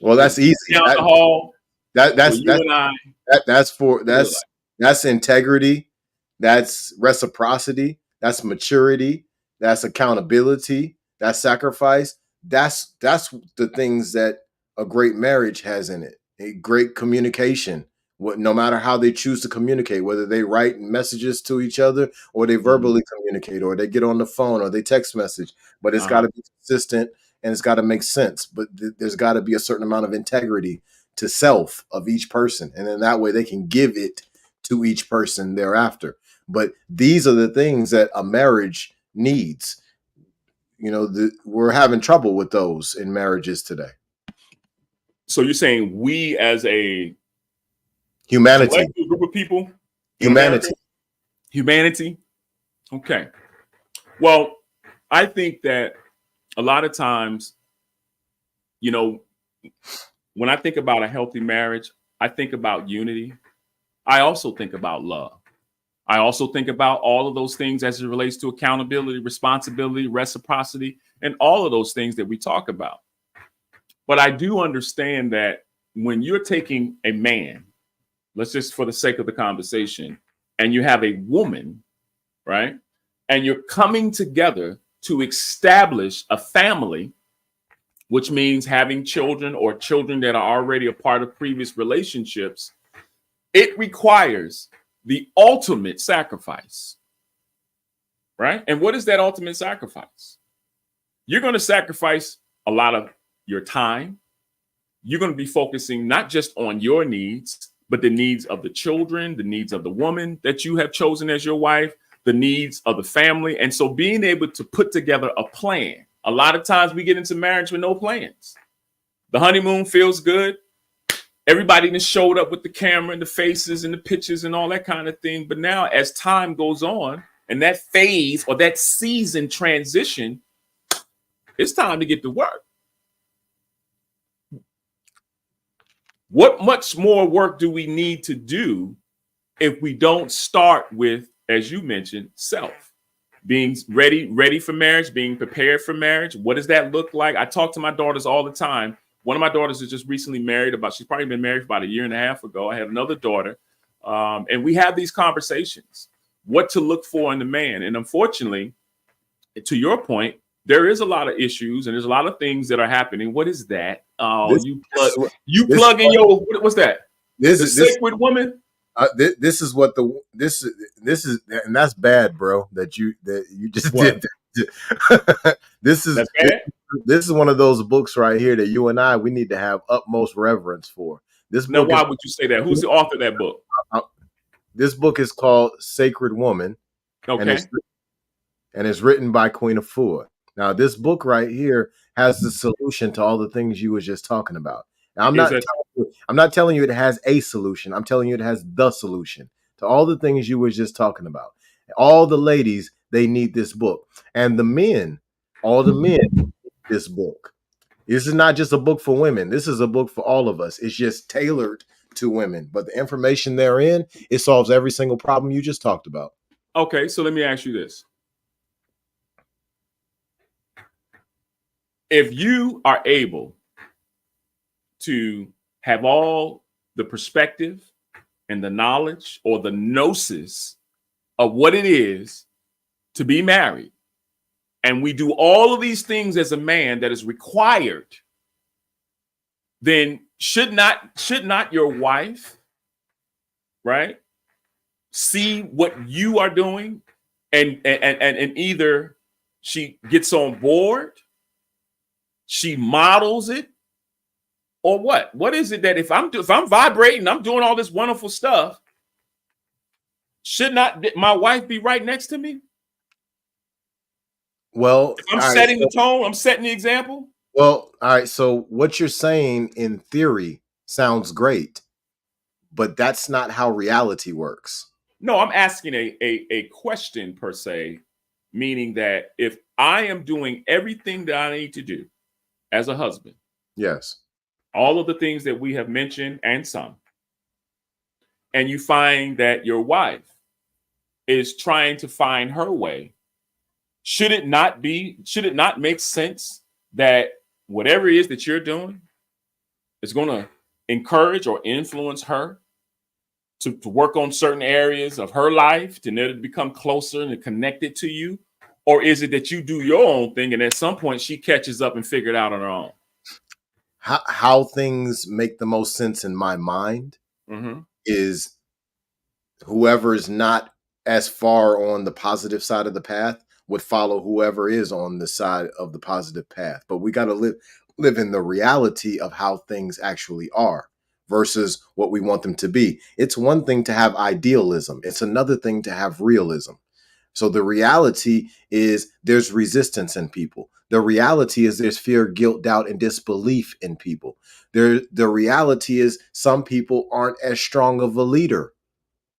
Well, that's easy. Down the hall. That's integrity. That's reciprocity. That's maturity. That's accountability. That's sacrifice. That's the things that a great marriage has in it. A great communication. No matter how they choose to communicate, whether they write messages to each other or they verbally communicate, or they get on the phone or they text message, but it's got to be consistent and it's got to make sense. But there's got to be a certain amount of integrity to self of each person. And then that way they can give it to each person thereafter. But these are the things that a marriage needs. we're having trouble with those in marriages today. So you're saying we as a Humanity, collective group of people in America, humanity. humanity. Okay. Well, I think that a lot of times, when I think about a healthy marriage, I think about unity. I also think about love. I also think about all of those things as it relates to accountability, responsibility, reciprocity, and all of those things that we talk about. But I do understand that when you're taking a man, let's just for the sake of the conversation, and you have a woman, right? And you're coming together to establish a family, which means having children or children that are already a part of previous relationships, it requires the ultimate sacrifice, right? And what is that ultimate sacrifice? You're going to sacrifice a lot of your time. You're going to be focusing not just on your needs, but the needs of the children, the needs of the woman that you have chosen as your wife, the needs of the family. And so being able to put together a plan. A lot of times we get into marriage with no plans. The honeymoon feels good. Everybody just showed up with the camera and the faces and the pictures and all that kind of thing. But now as time goes on and that phase or that season transition, it's time to get to work. What much more work do we need to do if we don't start with, as you mentioned, self? Being ready for marriage, being prepared for marriage. What does that look like? I talk to my daughters all the time. One of my daughters is just recently married. She's probably been married for about a year and a half ago. I have another daughter. And we have these conversations. What to look for in the man. And unfortunately, to your point, there is a lot of issues and there's a lot of things that are happening. What is that? Oh, you plug in your, what's that? The sacred woman? This is and that's bad, bro. That you just did that. This is one of those books right here that you and we need to have utmost reverence for. Now, why would you say that? Who's the author of that book? This book is called Sacred Woman. Okay. And it's written by Queen Afua. Now, this book right here has the solution to all the things you were just talking about. Now, I'm not telling you it has a solution. I'm telling you it has the solution to all the things you were just talking about. All the ladies, they need this book. And the men, all the men need this book. This is not just a book for women. This is a book for all of us. It's just tailored to women. But the information therein, it solves every single problem you just talked about. Okay, so let me ask you this. If you are able to have all the perspective and the knowledge or the gnosis of what it is to be married, and we do all of these things as a man that is required, then should not your wife, right, see what you are doing and either she gets on board, she models it, or what? What is it that if I'm vibrating, I'm doing all this wonderful stuff, should not my wife be right next to me? Well, if I'm setting the tone, I'm setting the example. Well, all right. So what you're saying in theory sounds great, but that's not how reality works. No, I'm asking a question per se, meaning that if I am doing everything that I need to do as a husband, yes, all of the things that we have mentioned and some, and you find that your wife is trying to find her way, should it not make sense that whatever it is that you're doing is going to encourage or influence her to work on certain areas of her life to become closer and connected to you? Or is it that you do your own thing and at some point she catches up and figure it out on her own? How things make the most sense in my mind is whoever is not as far on the positive side of the path would follow whoever is on the side of the positive path. But we got to live in the reality of how things actually are versus what we want them to be. It's one thing to have idealism. It's another thing to have realism. So the reality is there's resistance in people. The reality is there's fear, guilt, doubt, and disbelief in people. The reality is some people aren't as strong of a leader.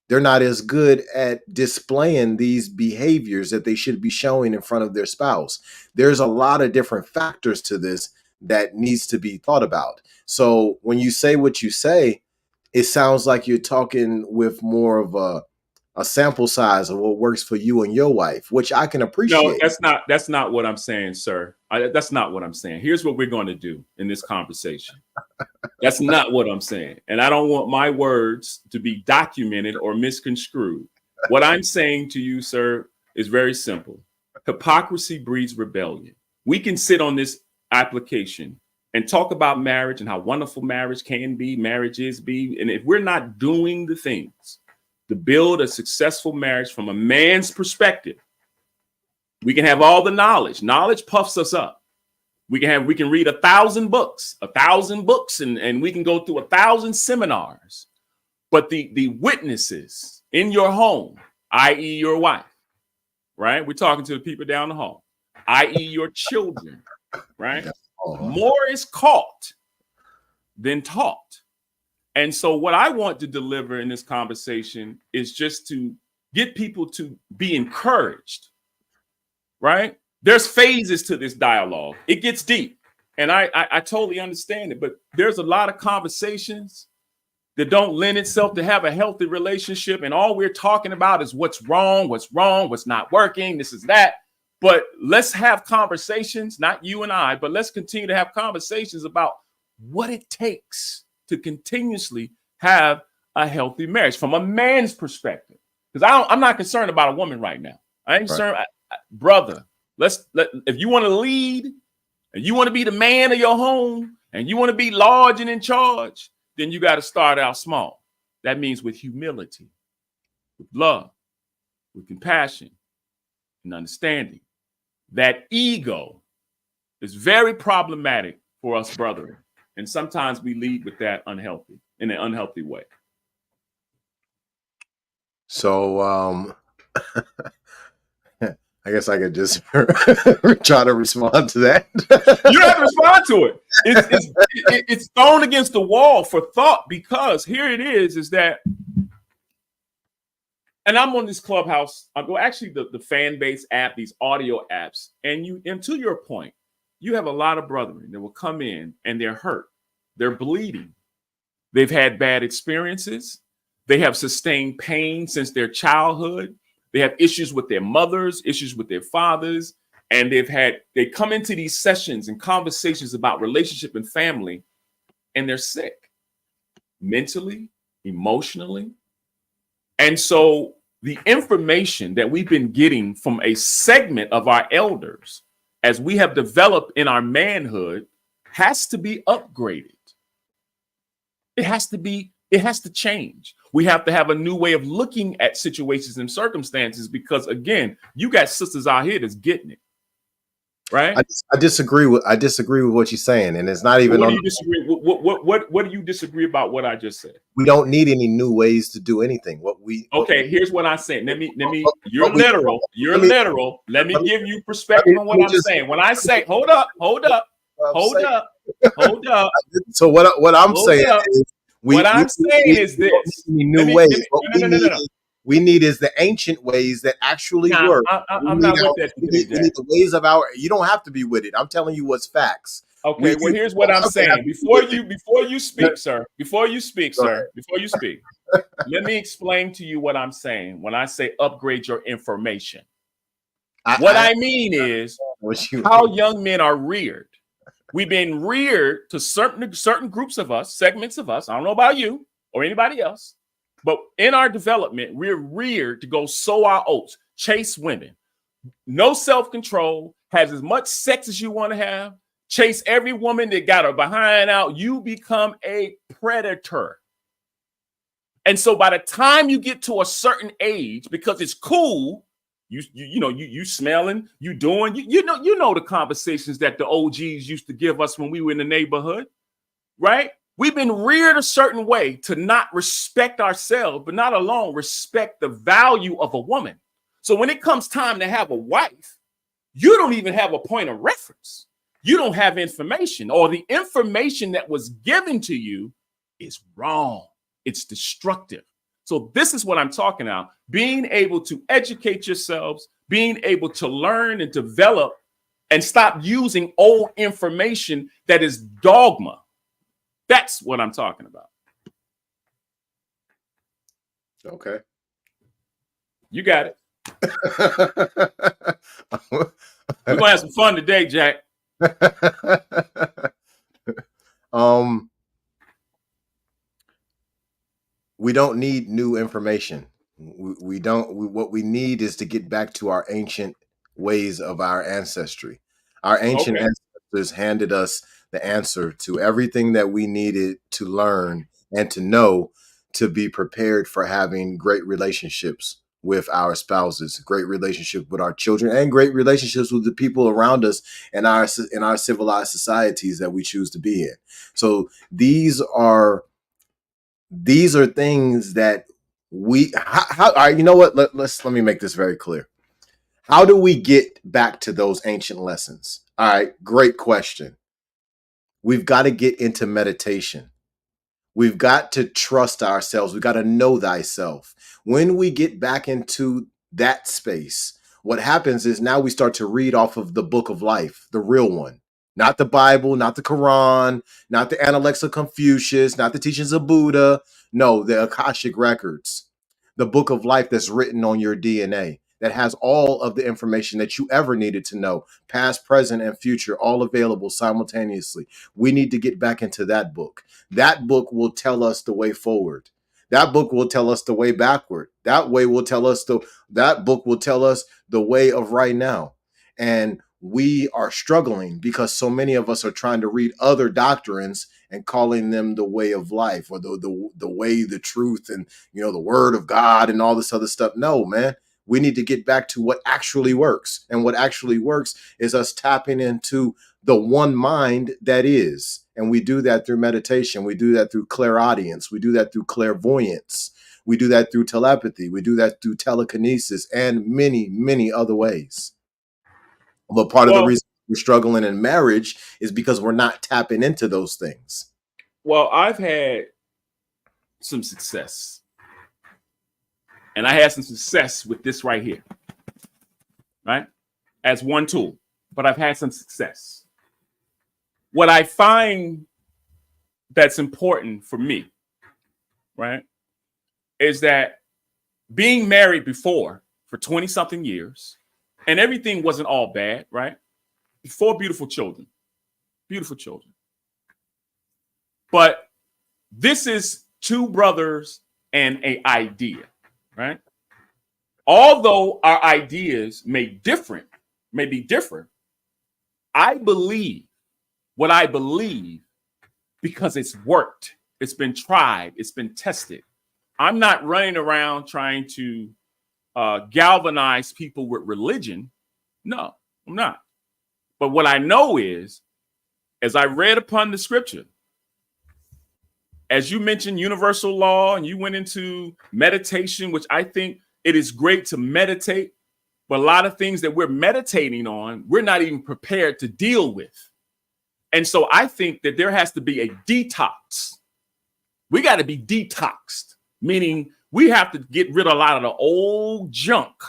They're not as good at displaying these behaviors that they should be showing in front of their spouse. There's a lot of different factors to this that needs to be thought about. So when you say what you say, it sounds like you're talking with more of a sample size of what works for you and your wife, which I can No, appreciate. that's not what I'm saying, sir. That's not what I'm saying. Here's what we're going to do in this conversation. That's not what I'm saying. And I don't want my words to be documented or misconstrued. What I'm saying to you, sir, is very simple. Hypocrisy breeds rebellion. We can sit on this application and talk about marriage and how wonderful marriage can be, marriage is be. And if we're not doing the things to build a successful marriage from a man's perspective, we can have all the knowledge. Knowledge puffs us up. We can read 1,000 books, and we can go through 1,000 seminars. But the witnesses in your home, i.e. your wife, right? We're talking to the people down the hall, i.e. your children, right? More is caught than taught. And so what I want to deliver in this conversation is just to get people to be encouraged, right? There's phases to this dialogue. It gets deep. And I totally understand it. But there's a lot of conversations that don't lend itself to have a healthy relationship. And all we're talking about is what's wrong, what's not working, this is that. But let's have conversations, not you and I, but let's continue to have conversations about what it takes to continuously have a healthy marriage from a man's perspective. Because I'm not concerned about a woman right now. I ain't concerned, brother. If you want to lead and you want to be the man of your home and you want to be large and in charge, then you got to start out small. That means with humility, with love, with compassion and understanding. That ego is very problematic for us, brethren. And sometimes we lead with that in an unhealthy way. So I guess I could just try to respond to that. You don't have to respond to it. It's thrown against the wall for thought, because here it is that, and I'm on this Clubhouse, actually the fan base app, these audio apps, and to your point, you have a lot of brethren that will come in and they're hurt, they're bleeding, they've had bad experiences, they have sustained pain since their childhood. They have issues with their mothers, issues with their fathers, and they come into these sessions and conversations about relationship and family, and they're sick mentally, emotionally. And so the information that we've been getting from a segment of our elders as we have developed in our manhood has to be upgraded. It has to change. We have to have a new way of looking at situations and circumstances, because again, you got sisters out here that's getting it. Right? I disagree with what you're saying, and it's not even. What do you disagree? What do you disagree about what I just said? We don't need any new ways to do anything. Here's what I'm saying. Let me. You're literal. Let me give you perspective on what I'm saying. When I say, hold up. So what I'm saying is, is this: new ways. We need is the ancient ways that actually work. I'm not with that. We need the ways of our. You don't have to be with it. I'm telling you what's facts. Okay. Here's what I'm saying. Before you speak, sir. Let me explain to you what I'm saying when I say upgrade your information. I mean is how young men are reared. We've been reared to certain groups of us, segments of us. I don't know about you or anybody else. But in our development, we're reared to go sow our oats, chase women, no self-control, has as much sex as you want to have, chase every woman that got her behind out. You become a predator. And so by the time you get to a certain age, because it's cool, you smelling, you doing, you know the conversations that the OGs used to give us when we were in the neighborhood, right? We've been reared a certain way to not respect ourselves, but not alone respect the value of a woman. So when it comes time to have a wife, you don't even have a point of reference. You don't have information, or the information that was given to you is wrong. It's destructive. So this is what I'm talking about. Being able to educate yourselves, being able to learn and develop, and stop using old information that is dogma. That's what I'm talking about. Okay. You got it. We're gonna have some fun today, Jack. We don't need new information. We don't. What we need is to get back to our ancient ways of our ancestry. Our ancient ancestors handed us the answer to everything that we needed to learn and to know to be prepared for having great relationships with our spouses, great relationship with our children, and great relationships with the people around us in our civilized societies that we choose to be in. So these are things that all right, you know what? Let me make this very clear. How do we get back to those ancient lessons? All right, great question. We've got to get into meditation. We've got to trust ourselves. We've got to know thyself. When we get back into that space, what happens is now we start to read off of the book of life, the real one. Not the Bible, not the Quran, not the Analects of Confucius, not the teachings of Buddha. No, the Akashic records, the book of life that's written on your DNA, that has all of the information that you ever needed to know, past, present, and future, all available simultaneously. We need to get back into that book. That book will tell us the way forward. That book will tell us the way backward. That book will tell us the way of right now. And we are struggling because so many of us are trying to read other doctrines and calling them the way of life, or the way, the truth, and the word of God and all this other stuff. No, man. We need to get back to what actually works. And what actually works is us tapping into the one mind that is. And we do that through meditation. We do that through clairaudience. We do that through clairvoyance. We do that through telepathy. We do that through telekinesis and many, many other ways. But part of the reason we're struggling in marriage is because we're not tapping into those things. Well, I've had some success. And I had some success with this right here, right? As one tool, but I've had some success. What I find that's important for me, right, is that being married before for 20 something years, and everything wasn't all bad, right? 4 beautiful children. But this is two brothers and an idea. Right? Although our ideas may be different, I believe what I believe because it's worked. It's been tried. It's been tested. I'm not running around trying to galvanize people with religion. No, I'm not. But what I know is, as I read upon the scripture, as you mentioned universal law, and you went into meditation, which I think it is great to meditate, but a lot of things that we're meditating on, we're not even prepared to deal with. And so I think that there has to be a detox. We got to be detoxed, meaning we have to get rid of a lot of the old junk.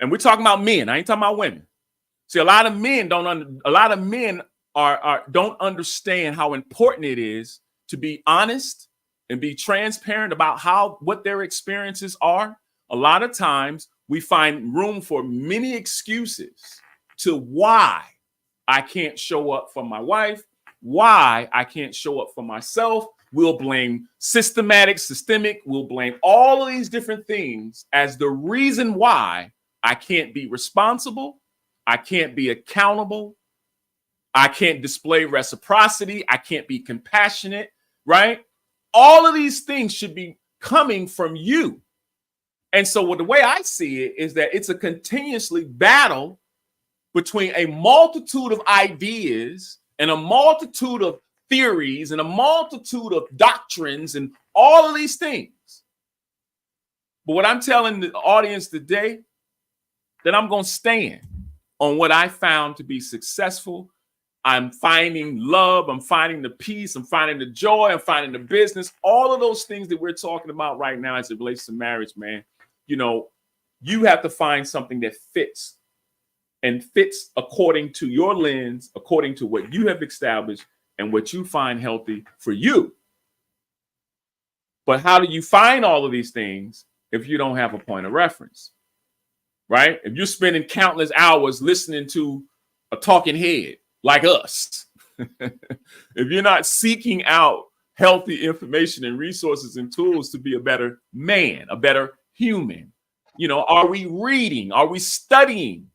And we're talking about men. I ain't talking about women. See, a lot of men don't understand how important it is to be honest and be transparent about what their experiences are. A lot of times we find room for many excuses to why I can't show up for my wife, why I can't show up for myself. We'll blame systemic, we'll blame all of these different things as the reason why I can't be responsible, I can't be accountable, I can't display reciprocity, I can't be compassionate. Right? All of these things should be coming from you. And so the way I see it is that it's a continuously battle between a multitude of ideas and a multitude of theories and a multitude of doctrines and all of these things. But what I'm telling the audience today, that I'm going to stand on what I found to be successful. I'm finding love. I'm finding the peace. I'm finding the joy. I'm finding the business. All of those things that we're talking about right now as it relates to marriage, man, you know, you have to find something that fits and fits according to your lens, according to what you have established and what you find healthy for you. But how do you find all of these things if you don't have a point of reference, right? If you're spending countless hours listening to a talking head like us, if you're not seeking out healthy information and resources and tools to be a better man, a better human, you know, are we reading? Are we studying?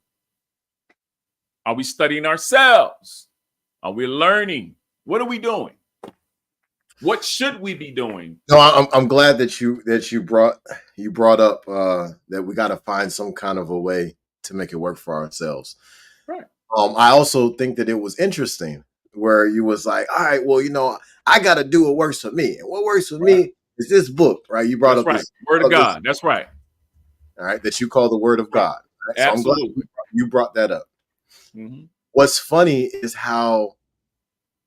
Are we studying ourselves? Are we learning? What are we doing? What should we be doing? No, I'm glad that you brought up that we got to find some kind of a way to make it work for ourselves. Right. I also think that it was interesting where you was like, all right, well, you know, I got to do what works for me, and what works for me is this book, right? You brought up this Word of God. That's right. All right, that you call the Word of God. Right? So Absolutely. I'm glad you brought that up. Mm-hmm. What's funny is how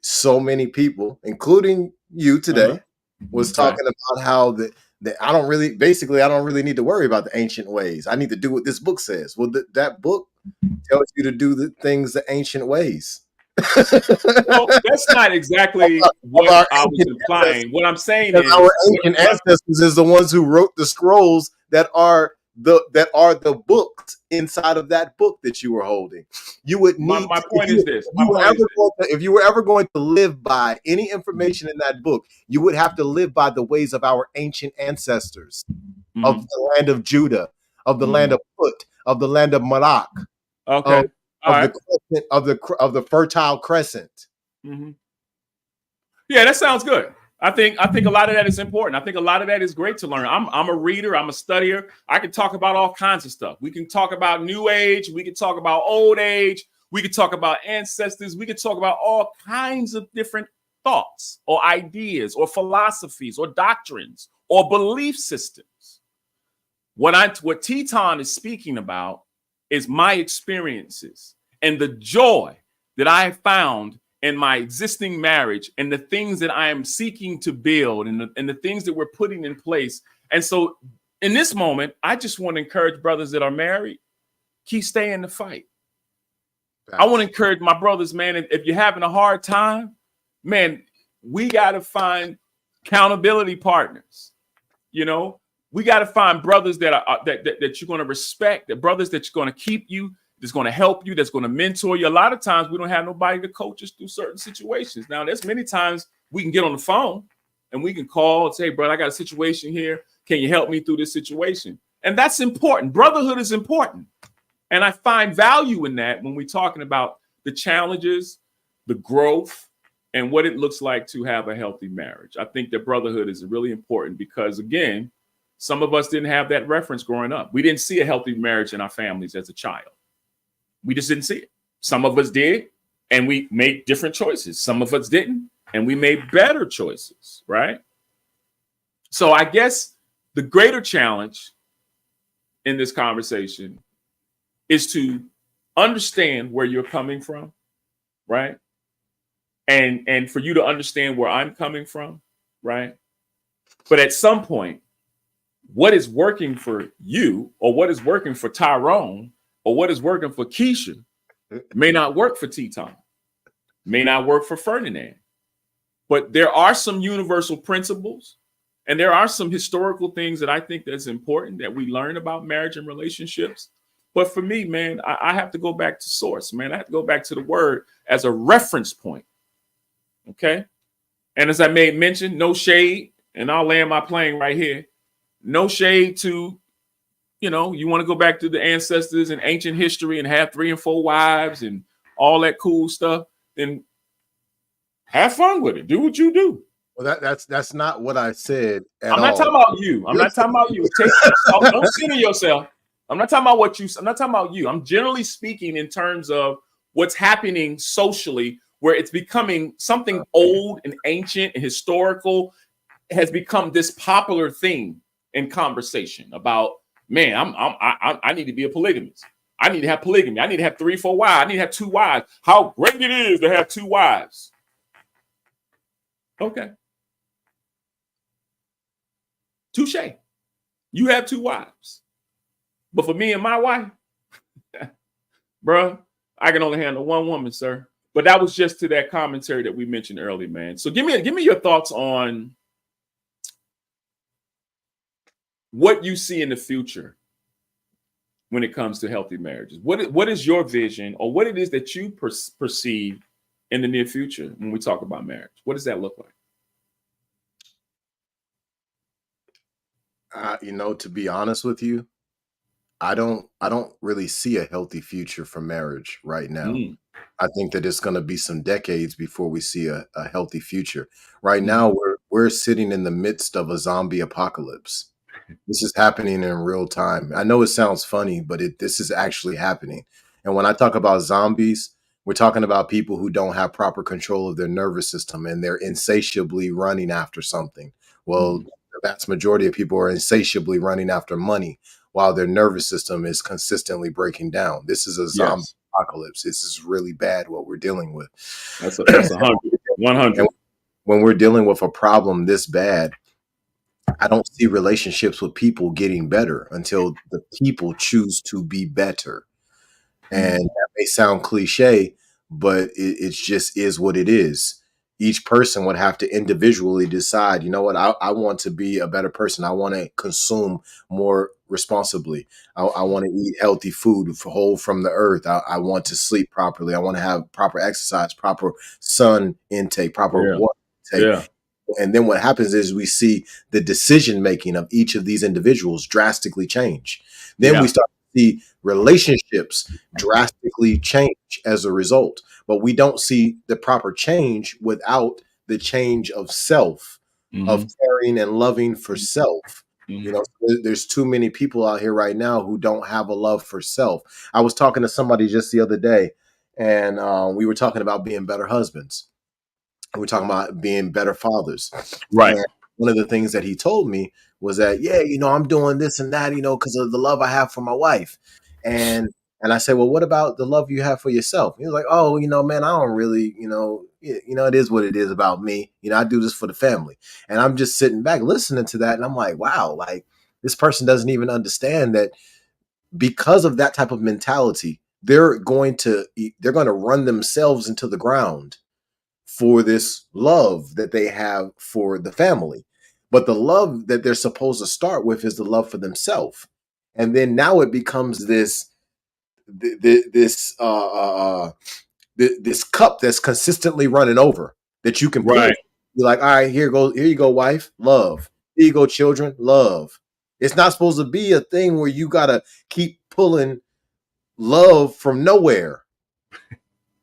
so many people, including you today, was talking about how that I don't really need to worry about the ancient ways. I need to do what this book says. Well, that book tells you to do the things the ancient ways. Well, that's not exactly what I was implying. What I'm saying is our ancient ancestors is the ones who wrote the scrolls that are the books inside of that book that you were holding. You would need. My point is this: if you were ever going to live by any information in that book, you would have to live by the ways of our ancient ancestors of the land of Judah, of the land of Put, of the land of Malak, okay, of the Fertile Crescent. Mm-hmm. Yeah, that sounds good. I think a lot of that is important. I think a lot of that is great to learn. I'm a reader. I'm a studier. I can talk about all kinds of stuff. We can talk about New Age. We can talk about Old Age. We can talk about ancestors. We can talk about all kinds of different thoughts or ideas or philosophies or doctrines or belief systems. What Tetaun is speaking about is my experiences and the joy that I have found in my existing marriage and the things that I am seeking to build and the things that we're putting in place. And so in this moment, I just want to encourage brothers that are married, keep staying the fight. I want to encourage my brothers, man, if you're having a hard time, man, we got to find accountability partners. You know, we got to find brothers that are that you're going to respect, the brothers that you're going to keep you, that's going to help you, that's going to mentor you. A lot of times we don't have nobody to coach us through certain situations. Now, there's many times we can get on the phone and we can call and say, bro, I got a situation here. Can you help me through this situation? And that's important. Brotherhood is important. And I find value in that when we're talking about the challenges, the growth, and what it looks like to have a healthy marriage. I think that brotherhood is really important because, again, some of us didn't have that reference growing up. We didn't see a healthy marriage in our families as a child. We just didn't see it. Some of us did, and we made different choices. Some of us didn't, and we made better choices, right? So I guess the greater challenge in this conversation is to understand where you're coming from, right? And for you to understand where I'm coming from, right? But at some point, what is working for you or what is working for Tyrone or what is working for Keisha may not work for Tetaun, may not work for Ferdinand. But there are some universal principles and there are some historical things that I think that's important that we learn about marriage and relationships. But for me, man, I have to go back to source, man. I have to go back to the word as a reference point. Okay. And as I made mention, no shade, and I'll land my plane right here. No shade to, you know, you want to go back to the ancestors and ancient history and have 3 and 4 wives and all that cool stuff, then have fun with it. Do what you do. Well, that's not what I said at all. I'm not talking about you. I'm not talking about you. Don't center yourself. I'm not talking about what you. I'm not talking about you. I'm generally speaking in terms of what's happening socially, where it's becoming something old and ancient and historical has become this popular thing. in conversation about, man, I need to be a polygamist. I need to have polygamy. I need to have 3, 4 wives. I need to have 2 wives. How great it is to have 2 wives. Okay. Touche. You have 2 wives. But for me and my wife, bro, I can only handle 1 woman, sir. But that was just to that commentary that we mentioned earlier, man. So give me your thoughts on what you see in the future when it comes to healthy marriages. What is your vision, or what it is that you perceive in the near future when we talk about marriage? What does that look like? To be honest with you, I don't really see a healthy future for marriage right now. Mm. I think that it's going to be some decades before we see a healthy future. Right now, Mhm. we're sitting in the midst of a zombie apocalypse. This is happening in real time. I know it sounds funny, but this is actually happening. And when I talk about zombies, we're talking about people who don't have proper control of their nervous system, and they're insatiably running after something. Well, Mhm. the vast majority of people are insatiably running after money while their nervous system is consistently breaking down. This is a zombie Yes. apocalypse. This is really bad what we're dealing with. That's 100. And 100. when we're dealing with a problem this bad, I don't see relationships with people getting better until the people choose to be better. And Mhm. that may sound cliche, but it's just is what it is. Each person would have to individually decide, you know what, I want to be a better person. I want to consume more responsibly. I want to eat healthy food, whole from the earth. I want to sleep properly. I want to have proper exercise, proper sun intake, proper Yeah. water intake. Yeah. And then what happens is we see the decision making of each of these individuals drastically change. Then we Yeah. start to see relationships drastically change as a result. But we don't see the proper change without the change of self, of Mhm. caring and loving for self. Mhm. There's too many people out here right now who don't have a love for self. I was talking to somebody just the other day, and we were talking about being better husbands. We're talking about being better fathers. Right. And one of the things that he told me was that, yeah, I'm doing this and that, because of the love I have for my wife. And I said, well, what about the love you have for yourself? He was like, oh, man, I don't really, it is what it is about me. I do this for the family. And I'm just sitting back listening to that. And I'm like, wow, like this person doesn't even understand that because of that type of mentality, they're going to run themselves into the ground for this love that they have for the family. But the love that they're supposed to start with is the love for themselves. And then now it becomes this cup that's consistently running over that you can pull. Right. You're like, all right, here you go, wife, love. Here you go, children, love. It's not supposed to be a thing where you gotta keep pulling love from nowhere.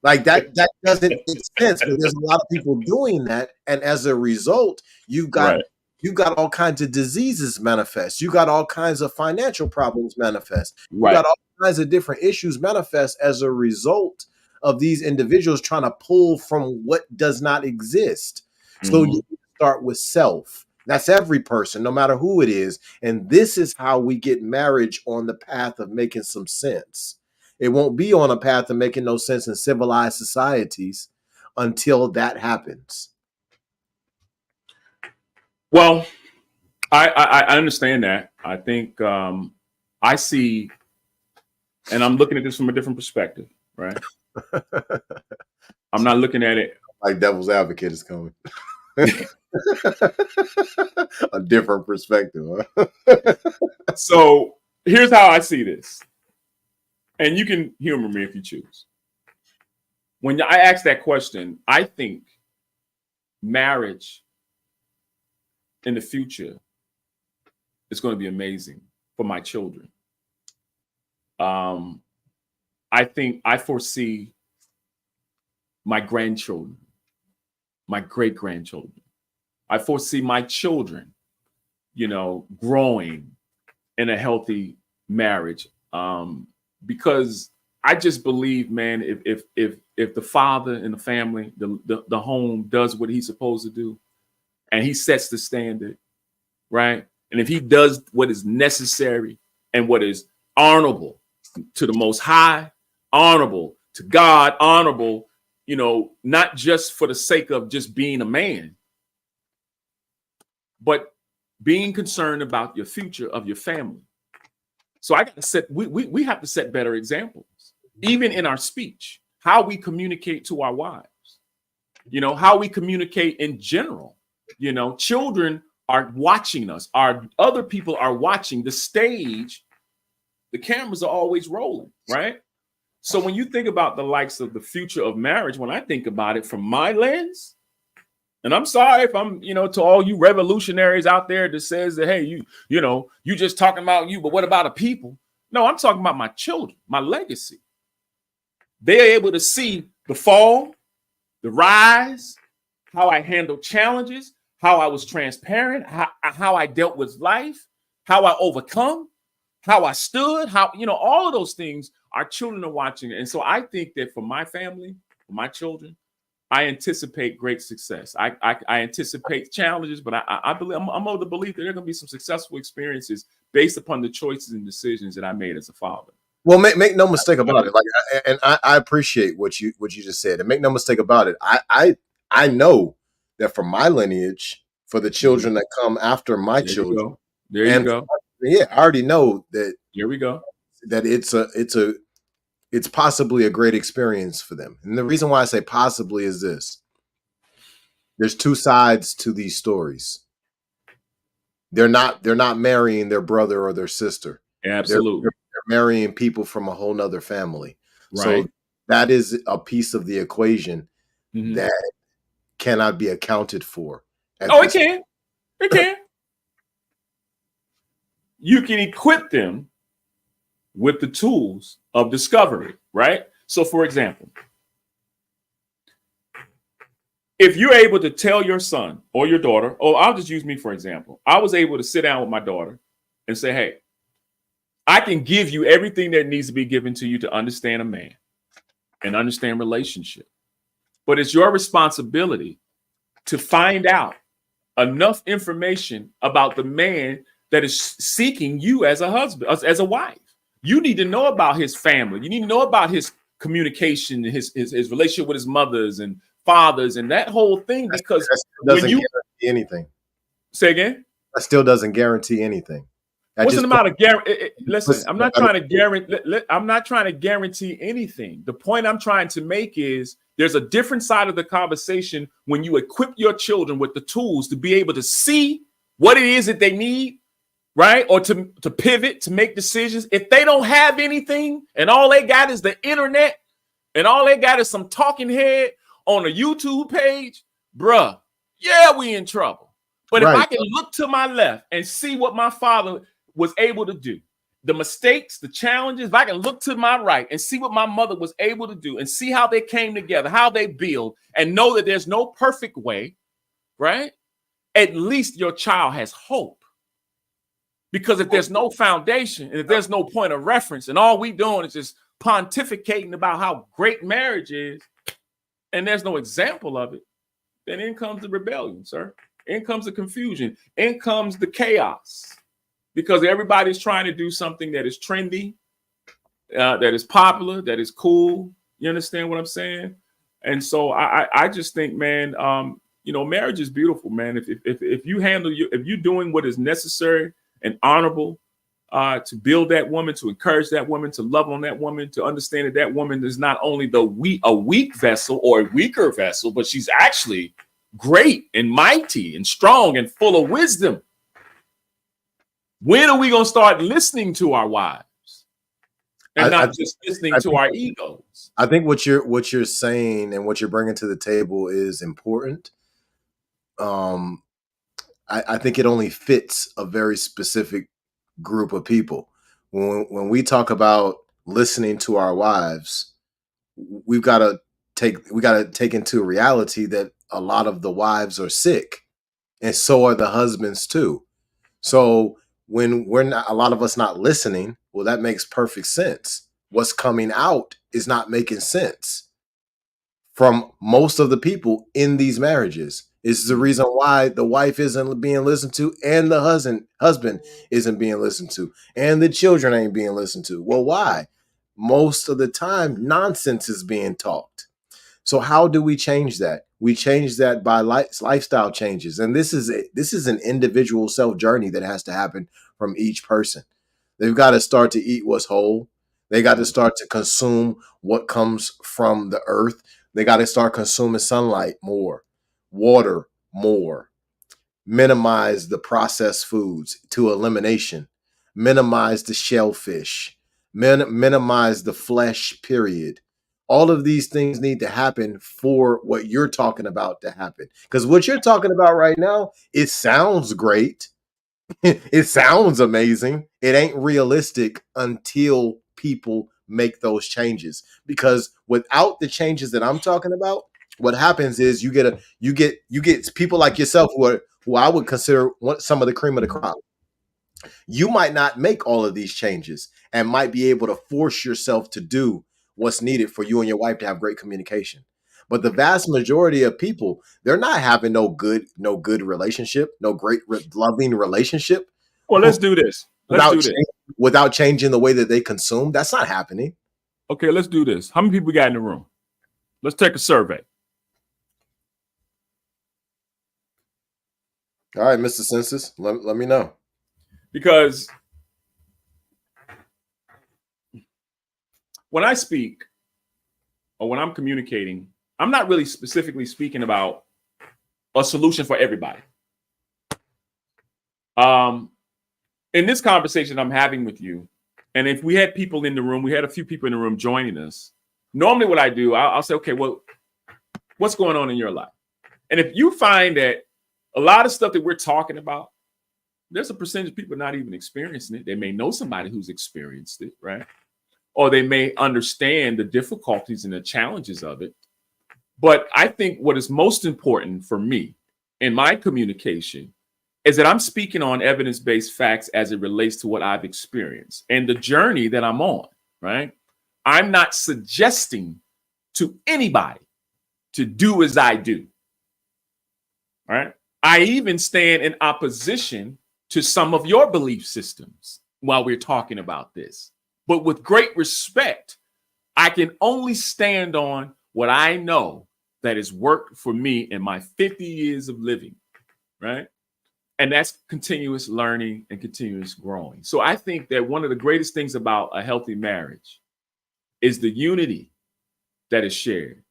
Like that doesn't make sense, but there's a lot of people doing that, and as a result, you've got Right. you got all kinds of diseases manifest. You got all kinds of financial problems manifest. You Right. got all kinds of different issues manifest as a result of these individuals trying to pull from what does not exist. So you Mhm. start with self. That's every person, no matter who it is. And this is how we get marriage on the path of making some sense. It won't be on a path of making no sense in civilized societies until that happens. Well, I understand that. I think I see, and I'm looking at this from a different perspective, right? I'm not looking at it. Like devil's advocate is coming. A different perspective. Huh? So here's how I see this, and you can humor me if you choose. When I ask that question, I think marriage in the future is going to be amazing for my children. Um, I think I foresee my grandchildren, my great grandchildren. I foresee my children, growing in a healthy marriage. Because I just believe, man, if the father in the family, the home does what he's supposed to do, and he sets the standard, right? and if he does what is necessary and what is honorable to the Most High, honorable to God, honorable, not just for the sake of just being a man, but being concerned about your future of your family. So I got to set, we have to set better examples, even in our speech, how we communicate to our wives, how we communicate in general. Children are watching us. Our other people are watching the stage. The cameras are always rolling, right? So when you think about the likes of the future of marriage, when I think about it from my lens, and I'm sorry if I'm, to all you revolutionaries out there that says that, hey, you just talking about you, but what about the people? No, I'm talking about my children, my legacy. They're able to see the fall, the rise, how I handled challenges, how I was transparent, how I dealt with life, how I overcome, how I stood, all of those things our children are watching. And so I think that for my family, for my children, I anticipate great success. I anticipate challenges, but I believe I'm of the belief that there are going to be some successful experiences based upon the choices and decisions that I made as a father. Well, make no mistake about it. I appreciate what you just said, and make no mistake about it. I know that for my lineage, for the children that come after my children, there you go. Yeah, I already know that. Here we go. That it's possibly a great experience for them. And the reason why I say possibly is this. There's two sides to these stories. They're not marrying their brother or their sister. Absolutely. They're marrying people from a whole nother family. Right. So that is a piece of the equation that cannot be accounted for. It can. It can. You can equip them with the tools of discovery, right? So, for example, if you're able to tell your son or your daughter, I'll just use me for example. I was able to sit down with my daughter and say, hey, I can give you everything that needs to be given to you to understand a man and understand relationship. But it's your responsibility to find out enough information about the man that is seeking you as a husband, as a wife. You need to know about his family. You need to know about his communication, his relationship with his mothers and fathers and that whole thing, because that doesn't guarantee anything. Say again? That still doesn't guarantee anything. What's the amount of guarantee? Listen, I'm not trying to guarantee. I'm not trying to guarantee anything. The point I'm trying to make is there's a different side of the conversation when you equip your children with the tools to be able to see what it is that they need, right? Or to pivot, to make decisions. If they don't have anything and all they got is the internet and all they got is some talking head on a YouTube page, bruh, yeah, we in trouble. But right. If I can look to my left and see what my father was able to do, the mistakes, the challenges, if I can look to my right and see what my mother was able to do and see how they came together, how they build, and know that there's no perfect way, right? At least your child has hope. Because if there's no foundation and if there's no point of reference and all we doing is just pontificating about how great marriage is and there's no example of it, then in comes the rebellion, sir. In comes the confusion. In comes the chaos. Because everybody's trying to do something that is trendy, that is popular, that is cool. You understand what I'm saying? And so I just think, man, marriage is beautiful, man. If you handle if you're doing what is necessary and honorable to build that woman, to encourage that woman, to love on that woman, to understand that that woman is not only a weak vessel or a weaker vessel, but she's actually great and mighty and strong and full of wisdom. When are we going to start listening to our wives and not just listening to our egos? I think what you're saying and what you're bringing to the table is important. I think it only fits a very specific group of people. When we talk about listening to our wives, we got to take into reality that a lot of the wives are sick, and so are the husbands too. So when a lot of us not listening, well, that makes perfect sense. What's coming out is not making sense from most of the people in these marriages. It's the reason why the wife isn't being listened to and the husband isn't being listened to and the children ain't being listened to. Well, why? Most of the time, nonsense is being talked. So how do we change that? We change that by lifestyle changes, and this is an individual self journey that has to happen from each person. They've got to start to eat what's whole. They got to start to consume what comes from the earth. They got to start consuming sunlight more, water more, minimize the processed foods to elimination, minimize the shellfish, minimize the flesh, period. All of these things need to happen for what you're talking about to happen. Because what you're talking about right now, it sounds great. It sounds amazing. It ain't realistic until people make those changes. Because without the changes that I'm talking about, what happens is you get people like yourself who I would consider some of the cream of the crop. You might not make all of these changes and might be able to force yourself to do what's needed for you and your wife to have great communication. But the vast majority of people, they're not having no good relationship, no great loving relationship Well, let's do this. Let's without do this. without changing the way that they consume. That's not happening. Okay, let's do this. How many people we got in the room? Let's take a survey. All right, Mr. Census, let me know. Because when I speak or when I'm communicating, I'm not really specifically speaking about a solution for everybody. In this conversation I'm having with you, and if we had people in the room, we had a few people in the room joining us. Normally what I do, I'll say, okay, well, what's going on in your life? And if you find that a lot of stuff that we're talking about, there's a percentage of people not even experiencing it. They may know somebody who's experienced it, right? Or they may understand the difficulties and the challenges of it. But I think what is most important for me in my communication is that I'm speaking on evidence-based facts as it relates to what I've experienced and the journey that I'm on, right? I'm not suggesting to anybody to do as I do, right? I even stand in opposition to some of your belief systems while we're talking about this. But with great respect, I can only stand on what I know that has worked for me in my 50 years of living, right? And that's continuous learning and continuous growing. So I think that one of the greatest things about a healthy marriage is the unity that is shared,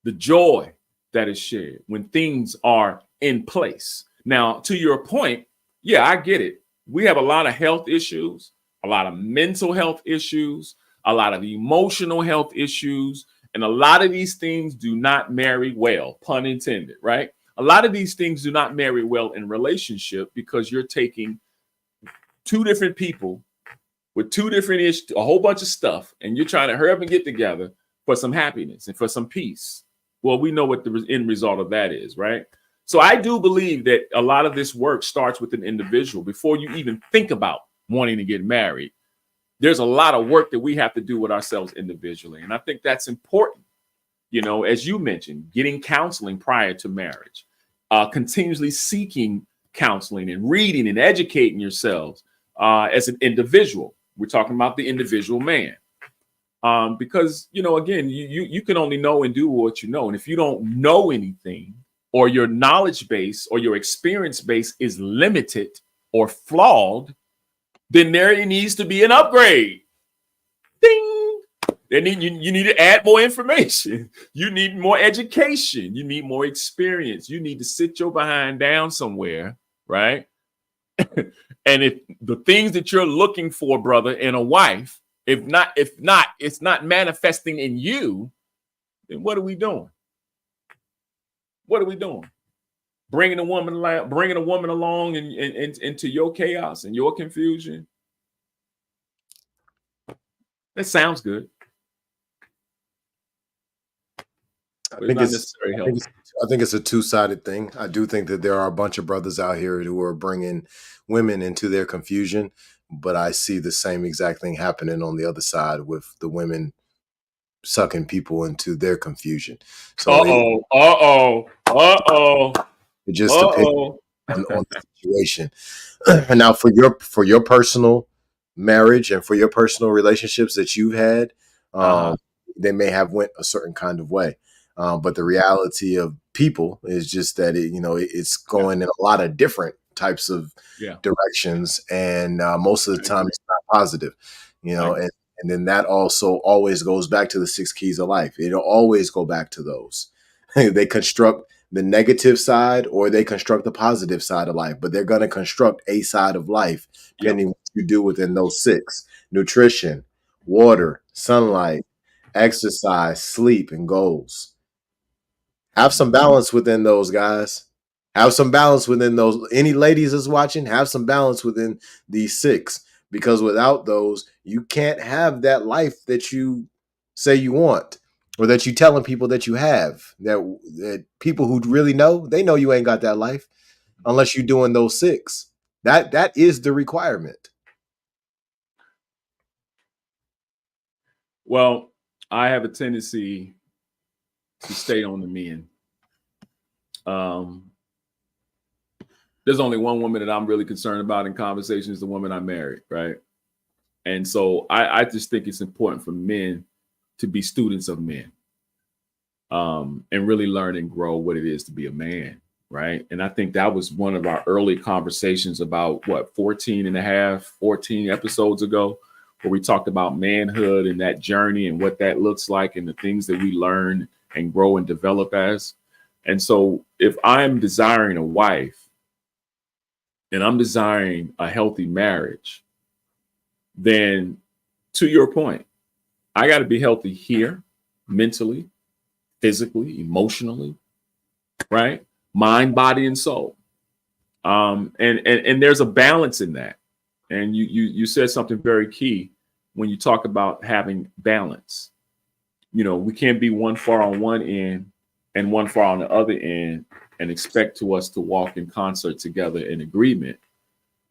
the joy that is shared when things are in place. Now, to your point, yeah, I get it. We have a lot of health issues, a lot of mental health issues, a lot of emotional health issues, and a lot of these things do not marry well, pun intended, right? A lot of these things do not marry well in relationship because you're taking two different people with two different issues, a whole bunch of stuff, and you're trying to hurry up and get together for some happiness and for some peace. Well, we know what the end result of that is, right? So I do believe that a lot of this work starts with an individual. Before you even think about wanting to get married, there's a lot of work that we have to do with ourselves individually. And I think that's important. You know, as you mentioned, getting counseling prior to marriage, continuously seeking counseling and reading and educating yourselves as an individual. We're talking about the individual man. Because, you know, again, you can only know and do what you know. And if you don't know anything, or your knowledge base or your experience base is limited or flawed, then there needs to be an upgrade. Ding! You need to add more information. You need more education. You need more experience. You need to sit your behind down somewhere, right? And if the things that you're looking for, brother, in a wife, if not, it's not manifesting in you, then what are we doing? What are we doing? Bringing a woman along into your chaos and your confusion. That sounds good. I think it's a two-sided thing. I do think that there are a bunch of brothers out here who are bringing women into their confusion, but I see the same exact thing happening on the other side with the women sucking people into their confusion. So Uh-oh. It just depends Uh-oh. on the situation. Now, for your personal marriage and for your personal relationships that you've had, Uh-huh. um, they may have went a certain kind of way. But the reality of people is just that it's Yeah. going in a lot of different types of Yeah. directions, and most of the I time agree. it's not positive. I agree. And then that also always goes back to the six keys of life. It'll always go back to those. They construct the negative side or they construct the positive side of life, but they're going to construct a side of life Yep. depending what you do within those six: nutrition, water, sunlight, exercise, sleep, and goals. Have some balance within those, guys. Have some balance within those. Any ladies that's watching, have some balance within these six, because without those, you can't have that life that you say you want, or that you telling people that you have. That people who really know, they know you ain't got that life unless you're doing those six. That is the requirement. Well, I have a tendency to stay on the men. Um, there's only one woman that I'm really concerned about in conversation is the woman I married, right? And so I just think it's important for men to be students of men, and really learn and grow what it is to be a man, right? And I think that was one of our early conversations about 14 episodes ago, where we talked about manhood and that journey and what that looks like and the things that we learn and grow and develop as. And so if I'm desiring a wife and I'm desiring a healthy marriage, then to your point, I got to be healthy here, mentally, physically, emotionally, right? Mind, body, and soul. And there's a balance in that. And you said something very key when you talk about having balance. We can't be one far on one end and one far on the other end and expect to us to walk in concert together in agreement.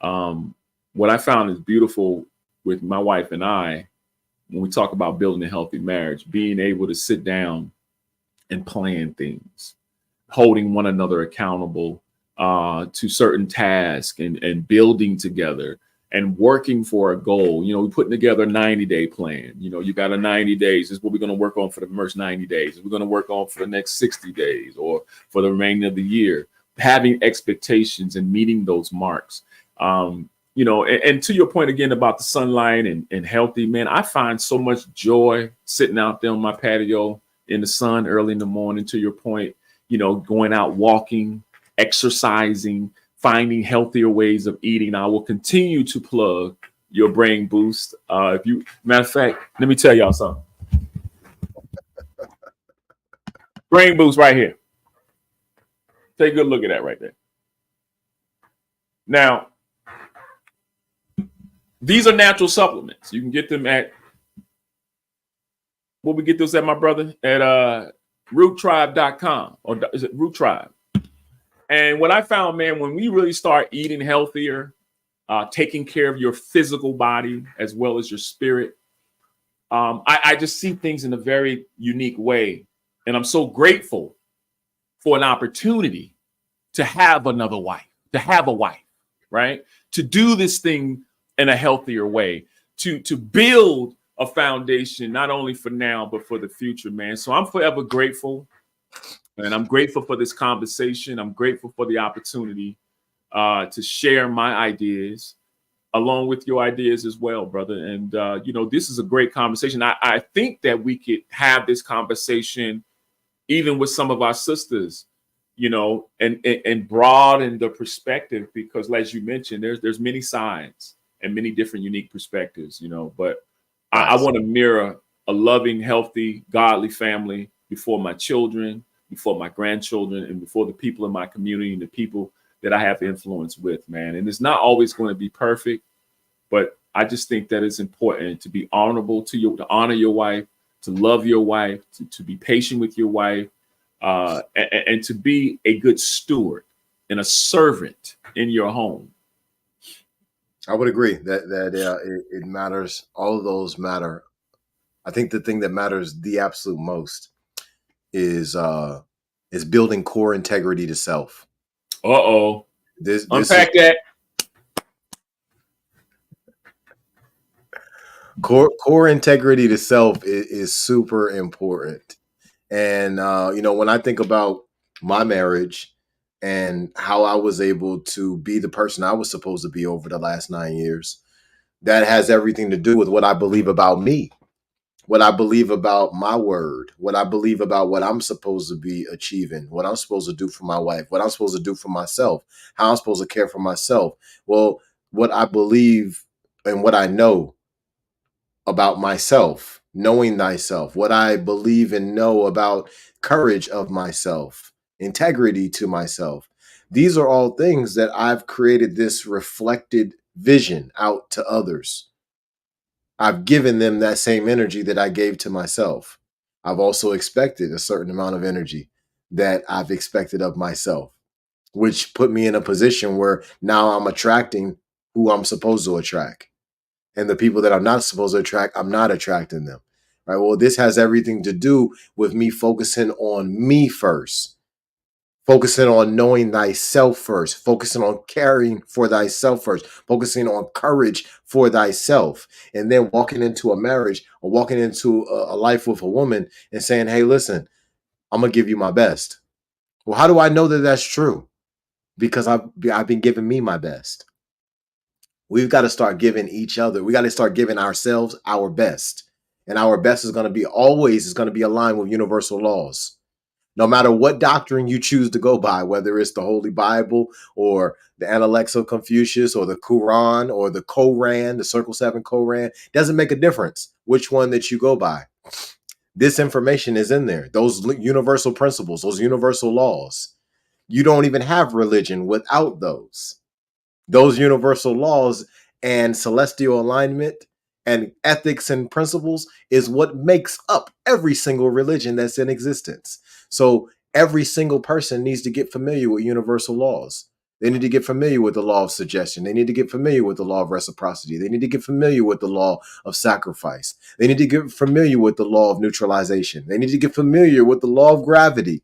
Um, what I found is beautiful with my wife and I, when we talk about building a healthy marriage, being able to sit down and plan things, holding one another accountable to certain tasks, and building together and working for a goal. We're putting together a 90-day plan. You got a 90 days. This is what we're going to work on for the first 90 days. We're going to work on for the next 60 days or for the remainder of the year. Having expectations and meeting those marks. And to your point again about the sunlight and healthy, man, I find so much joy sitting out there on my patio in the sun early in the morning, to your point, going out walking, exercising, finding healthier ways of eating. I will continue to plug your brain boost. If you, matter of fact, let me tell y'all something. Brain boost right here. Take a good look at that right there. Now, these are natural supplements. You can get them at, we get those at, my brother, at roottribe.com, or is it Root Tribe? And what I found, man, when we really start eating healthier, taking care of your physical body as well as your spirit, I just see things in a very unique way. And I'm so grateful for an opportunity to have another wife, to have a wife, right? To do this thing in a healthier way, to build a foundation, not only for now, but for the future, man. So I'm forever grateful. And I'm grateful for this conversation. I'm grateful for the opportunity to share my ideas along with your ideas as well, brother. And, this is a great conversation. I think that we could have this conversation even with some of our sisters, and broaden the perspective, because as you mentioned, there's many sides and many different unique perspectives, but I Facts. want to mirror a loving, healthy, godly family before my children, before my grandchildren, and before the people in my community and the people that I have influence with, man. And it's not always going to be perfect, but I just think that it's important to be honorable to you, to honor your wife, to love your wife, to be patient with your wife, and to be a good steward and a servant in your home. I would agree that it matters. All of those matter. I think the thing that matters the absolute most is is building core integrity to self. Uh-oh. This is Unpack that. core integrity to self is super important. And when I think about my marriage and how I was able to be the person I was supposed to be over the last 9 years, that has everything to do with what I believe about me, what I believe about my word, what I believe about what I'm supposed to be achieving, what I'm supposed to do for my wife, what I'm supposed to do for myself, how I'm supposed to care for myself. Well, what I believe and what I know about myself, knowing thyself, what I believe and know about courage of myself, integrity to myself. These are all things that I've created this reflected vision out to others. I've given them that same energy that I gave to myself. I've also expected a certain amount of energy that I've expected of myself, which put me in a position where now I'm attracting who I'm supposed to attract. And the people that I'm not supposed to attract, I'm not attracting them. Right. Well, this has everything to do with me focusing on me first, focusing on knowing thyself first, focusing on caring for thyself first, focusing on courage for thyself, and then walking into a marriage or walking into a life with a woman and saying, hey, listen, I'm going to give you my best. Well, how do I know that that's true? Because I've been giving me my best. We've got to start giving each other. We got to start giving ourselves our best. And our best is going to be aligned with universal laws. No matter what doctrine you choose to go by, whether it's the Holy Bible or the Analects of Confucius or the Quran or the Koran, the Circle 7 Koran, doesn't make a difference which one that you go by. This information is in there. Those universal principles, those universal laws. You don't even have religion without those. Those universal laws and celestial alignment and ethics and principles is what makes up every single religion that's in existence. So every single person needs to get familiar with universal laws. They need to get familiar with the law of suggestion. They need to get familiar with the law of reciprocity. They need to get familiar with the law of sacrifice. They need to get familiar with the law of neutralization. They need to get familiar with the law of gravity.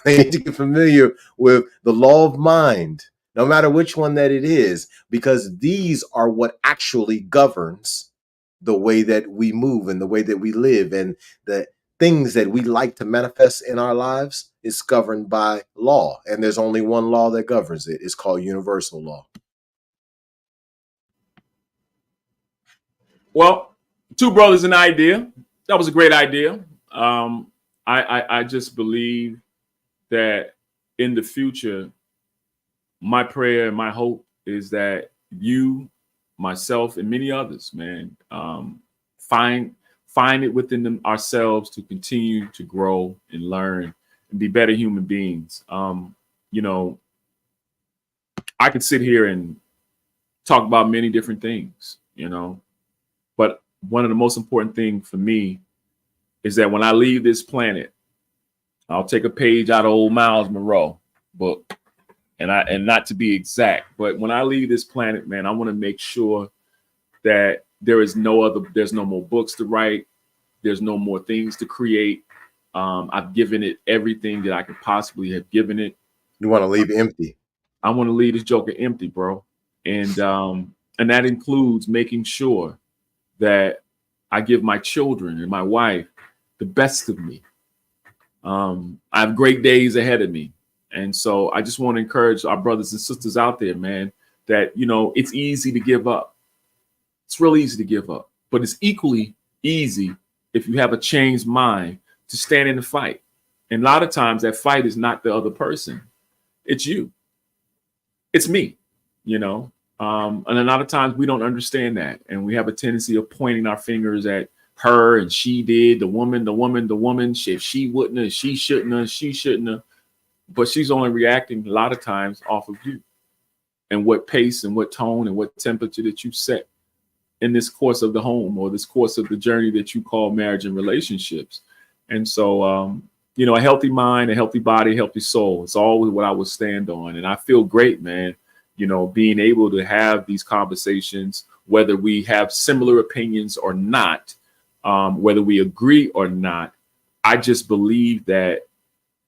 They need to get familiar with the law of mind, no matter which one that it is, because these are what actually governs the way that we move and the way that we live, and the things that we like to manifest in our lives is governed by law. And there's only one law that governs it. It's called universal law. Well, Two Brothaz An Idea. That was a great idea. I just believe that in the future, my prayer and my hope is that you, myself, and many others, man, find it within ourselves to continue to grow and learn and be better human beings. I could sit here and talk about many different things, but one of the most important things for me is that when I leave this planet, I'll take a page out of old Miles Monroe book, and not to be exact, but when I leave this planet, man, I want to make sure that there's no more books to write. There's no more things to create. I've given it everything that I could possibly have given it. You want to leave empty. I want to leave this joker empty, bro. And that includes making sure that I give my children and my wife the best of me. I have great days ahead of me. And so I just want to encourage our brothers and sisters out there, man, that, it's easy to give up. It's real easy to give up, but it's equally easy if you have a changed mind to stand in the fight. And a lot of times that fight is not the other person. It's you. It's me, and a lot of times we don't understand that. And we have a tendency of pointing our fingers at her and she did, the woman, if she wouldn't have, she shouldn't have, she shouldn't have. But she's only reacting a lot of times off of you and what pace and what tone and what temperature that you set in this course of the home or this course of the journey that you call marriage and relationships. And so, a healthy mind, a healthy body, a healthy soul. It's always what I would stand on. And I feel great, man, being able to have these conversations, whether we have similar opinions or not, whether we agree or not. I just believe that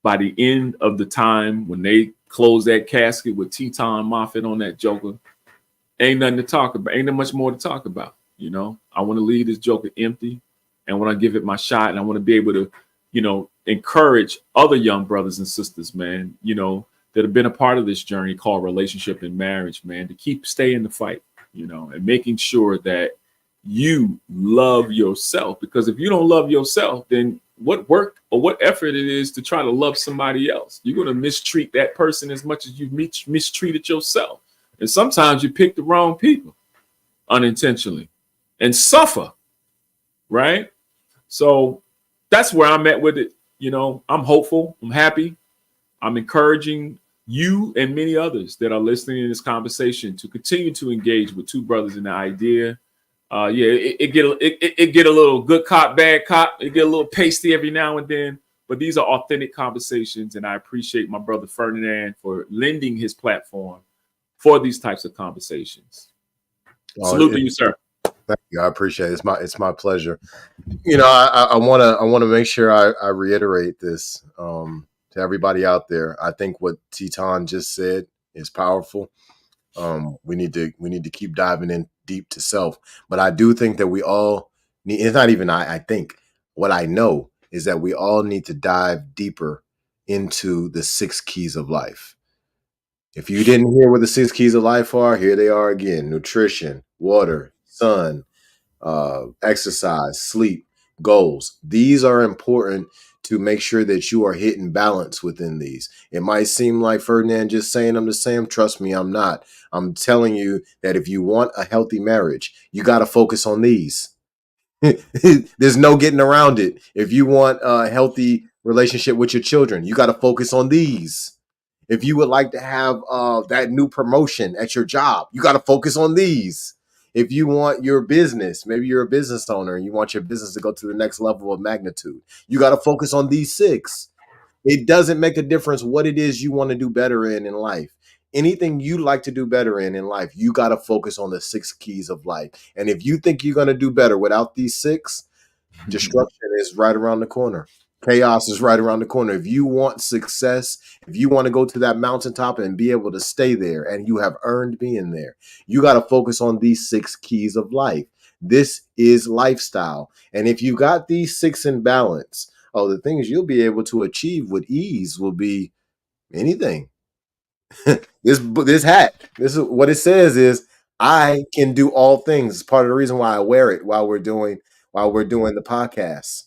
by the end of the time when they close that casket with Teton Moffat on that Joker, ain't nothing to talk about. Ain't that much more to talk about. You know, I want to leave this Joker empty, and when I give it my shot, and I want to be able to, you know, encourage other young brothers and sisters, man, you know, that have been a part of this journey called relationship and marriage, man, to keep staying in the fight, you know, and making sure that you love yourself. Because if you don't love yourself, then what work or what effort it is to try to love somebody else? You're going to mistreat that person as much as you mistreated yourself. And sometimes you pick the wrong people unintentionally and suffer, right? So that's where I'm at with it. You know, I'm hopeful. I'm happy. I'm encouraging you and many others that are listening in this conversation to continue to engage with Two Brothers in the Idea. It get a little good cop, bad cop. It get a little pasty every now and then, but these are authentic conversations, and I appreciate my brother Ferdinand for lending his platform for these types of conversations. Salute to you, sir. Thank you. I appreciate it. It's my pleasure. You know, I want to make sure I reiterate this to everybody out there. I think what Teton just said is powerful. We need to keep diving in deep to self. But I do think that we all need. It's not even I think what I know is that we all need to dive deeper into the 6 keys of life. If you didn't hear what the 6 keys of life are, here they are again: nutrition, water, sun, exercise, sleep, goals. These are important to make sure that you are hitting balance within these. It might seem like Ferdinand just saying I'm the same. Trust me, I'm not. I'm telling you that if you want a healthy marriage, you got to focus on these. There's no getting around it. If you want a healthy relationship with your children, you got to focus on these. If you would like to have that new promotion at your job, you got to focus on these. If you want your business, maybe you're a business owner and you want your business to go to the next level of magnitude, you got to focus on these 6. It doesn't make a difference what it is you want to do better in life. Anything you like to do better in life, you got to focus on the 6 keys of life. And if you think you're going to do better without these 6, destruction is right around the corner. Chaos is right around the corner. If you want success, if you want to go to that mountaintop and be able to stay there, and you have earned being there, you got to focus on these 6 keys of life. This is lifestyle. And if you got these 6 in balance, the things you'll be able to achieve with ease will be anything. This hat, this is what it says is I can do all things. It's part of the reason why I wear it while we're doing the podcast,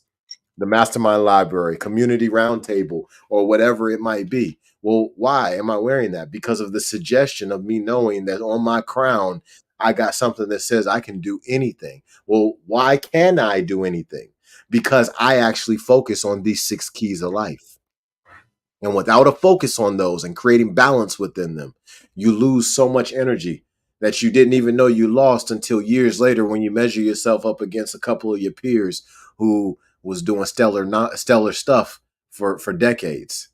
the mastermind library, community roundtable, or whatever it might be. Well, why am I wearing that? Because of the suggestion of me knowing that on my crown, I got something that says I can do anything. Well, why can I do anything? Because I actually focus on these 6 keys of life. And without a focus on those and creating balance within them, you lose so much energy that you didn't even know you lost until years later when you measure yourself up against a couple of your peers who was doing stellar stuff for decades.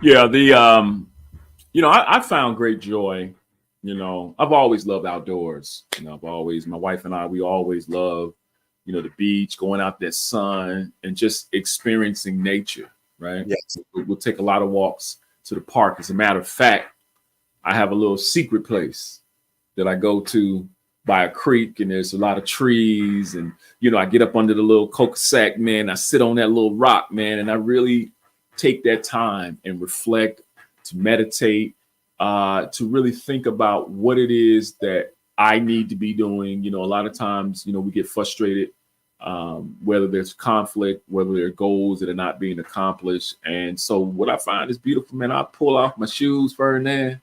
Yeah, I found great joy. You know, I've always loved outdoors. You know, my wife and I, we always love, you know, the beach, going out there, sun, and just experiencing nature, right? Yes. We'll take a lot of walks to the park. As a matter of fact, I have a little secret place that I go to by a creek, and there's a lot of trees, and, you know, I get up under the little coca sack, man. I sit on that little rock, man, and I really take that time and reflect, to meditate, to really think about what it is that I need to be doing. You know, a lot of times, you know, we get frustrated, whether there's conflict, whether there are goals that are not being accomplished. And so what I find is beautiful, man. I pull off my shoes, Ferdinand,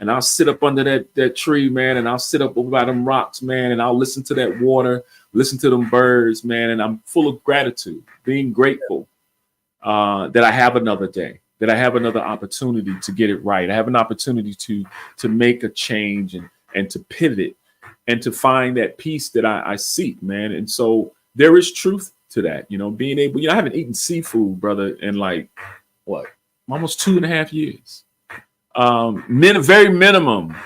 and I'll sit up under that tree, man, and I'll sit up over by them rocks, man, and I'll listen to that water, listen to them birds, man, and I'm full of gratitude, being grateful that I have another day, that I have another opportunity to get it right. I have an opportunity to make a change and to pivot and to find that peace that I seek, man. And so there is truth to that, you know, being able, you know, I haven't eaten seafood, brother, in like almost 2.5 years. Very minimum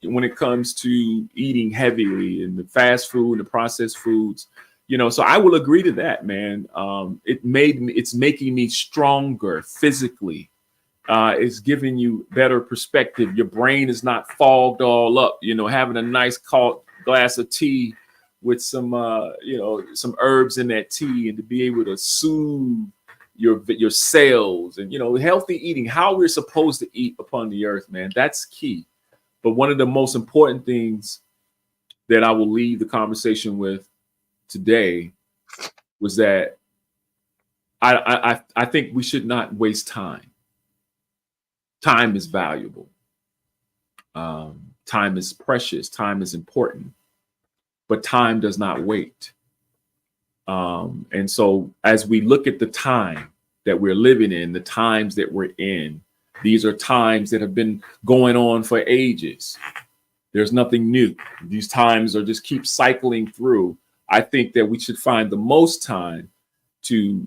when it comes to eating heavily and the fast food and the processed foods. So I will agree to that, man. It's making me stronger physically. It's giving you better perspective. Your brain is not fogged all up. Having a nice glass of tea with some herbs in that tea, and to be able to soothe your cells, and healthy eating, how we're supposed to eat upon the earth, man. That's key. But one of the most important things that I will leave the conversation with today was that I think we should not waste time. Time is valuable. Time is precious. Time is important. But time does not wait. And so as we look at the time that we're living in, the times that we're in, these are times that have been going on for ages. There's nothing new. These times are just keep cycling through. I think that we should find the most time to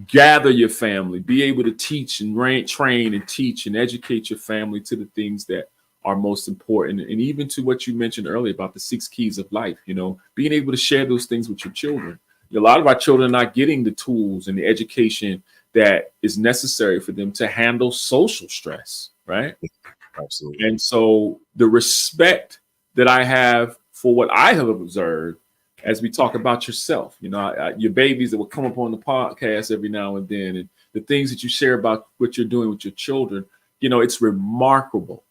gather your family, be able to teach and train and teach and educate your family to the things that are most important. And even to what you mentioned earlier about the 6 keys of life, being able to share those things with your children. A lot of our children are not getting the tools and the education that is necessary for them to handle social stress, right? Absolutely. And so the respect that I have for what I have observed as we talk about yourself, your babies that will come up on the podcast every now and then, and the things that you share about what you're doing with your children, it's remarkable.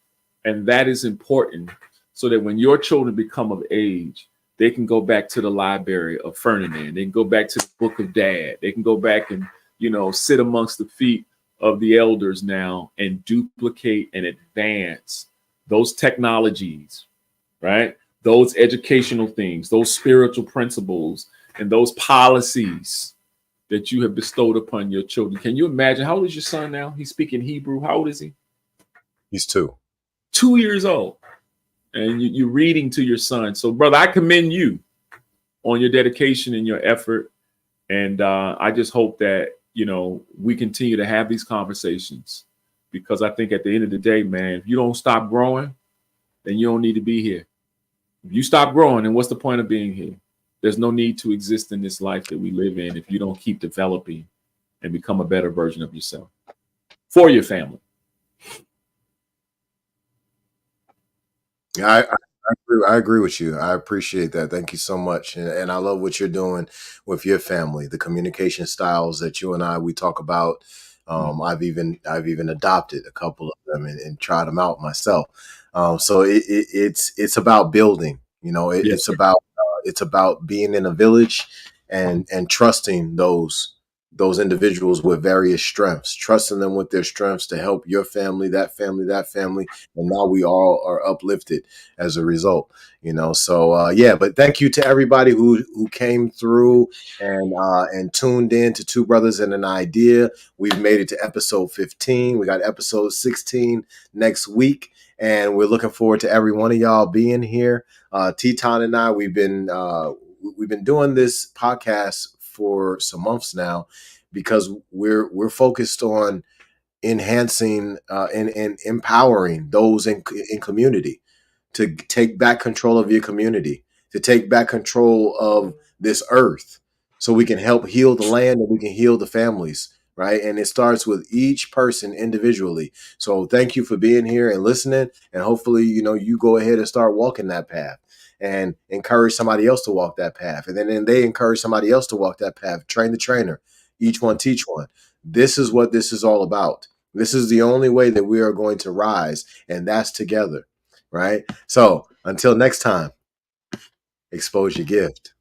And that is important so that when your children become of age, they can go back to the library of Ferdinand. They can go back to the book of Dad. They can go back and, sit amongst the feet of the elders now and duplicate and advance those technologies, right? Those educational things, those spiritual principles, and those policies that you have bestowed upon your children. Can you imagine? How old is your son now? He's speaking Hebrew. How old is he? He's 2. 2 years old. And you're reading to your son. So, brother, I commend you on your dedication and your effort. And I just hope that, we continue to have these conversations, because I think at the end of the day, man, if you don't stop growing, then you don't need to be here. If you stop growing, then what's the point of being here? There's no need to exist in this life that we live in if you don't keep developing and become a better version of yourself for your family. Yeah, I agree with you. I appreciate that. Thank you so much. And I love what you're doing with your family, the communication styles that you and we talk about. I've even adopted a couple of them and tried them out myself. So it's about building. Yes, It's about being in a village and trusting those individuals with various strengths, trusting them with their strengths to help your family, that family, that family, and now we all are uplifted as a result. So yeah. But thank you to everybody who came through and tuned in to Two Brothers and an Idea. We've made it to episode 15. We got episode 16 next week, and we're looking forward to every one of y'all being here. Tetaun and I, we've been doing this podcast for some months now, because we're focused on enhancing and empowering those in community to take back control of your community, to take back control of this earth, so we can help heal the land and we can heal the families, right? And it starts with each person individually. So thank you for being here and listening, and hopefully you go ahead and start walking that path and encourage somebody else to walk that path, and then they encourage somebody else to walk that path. Train the trainer, each one teach one. This is what this is all about. This is the only way that we are going to rise, and that's together, right? So until next time, expose your gift.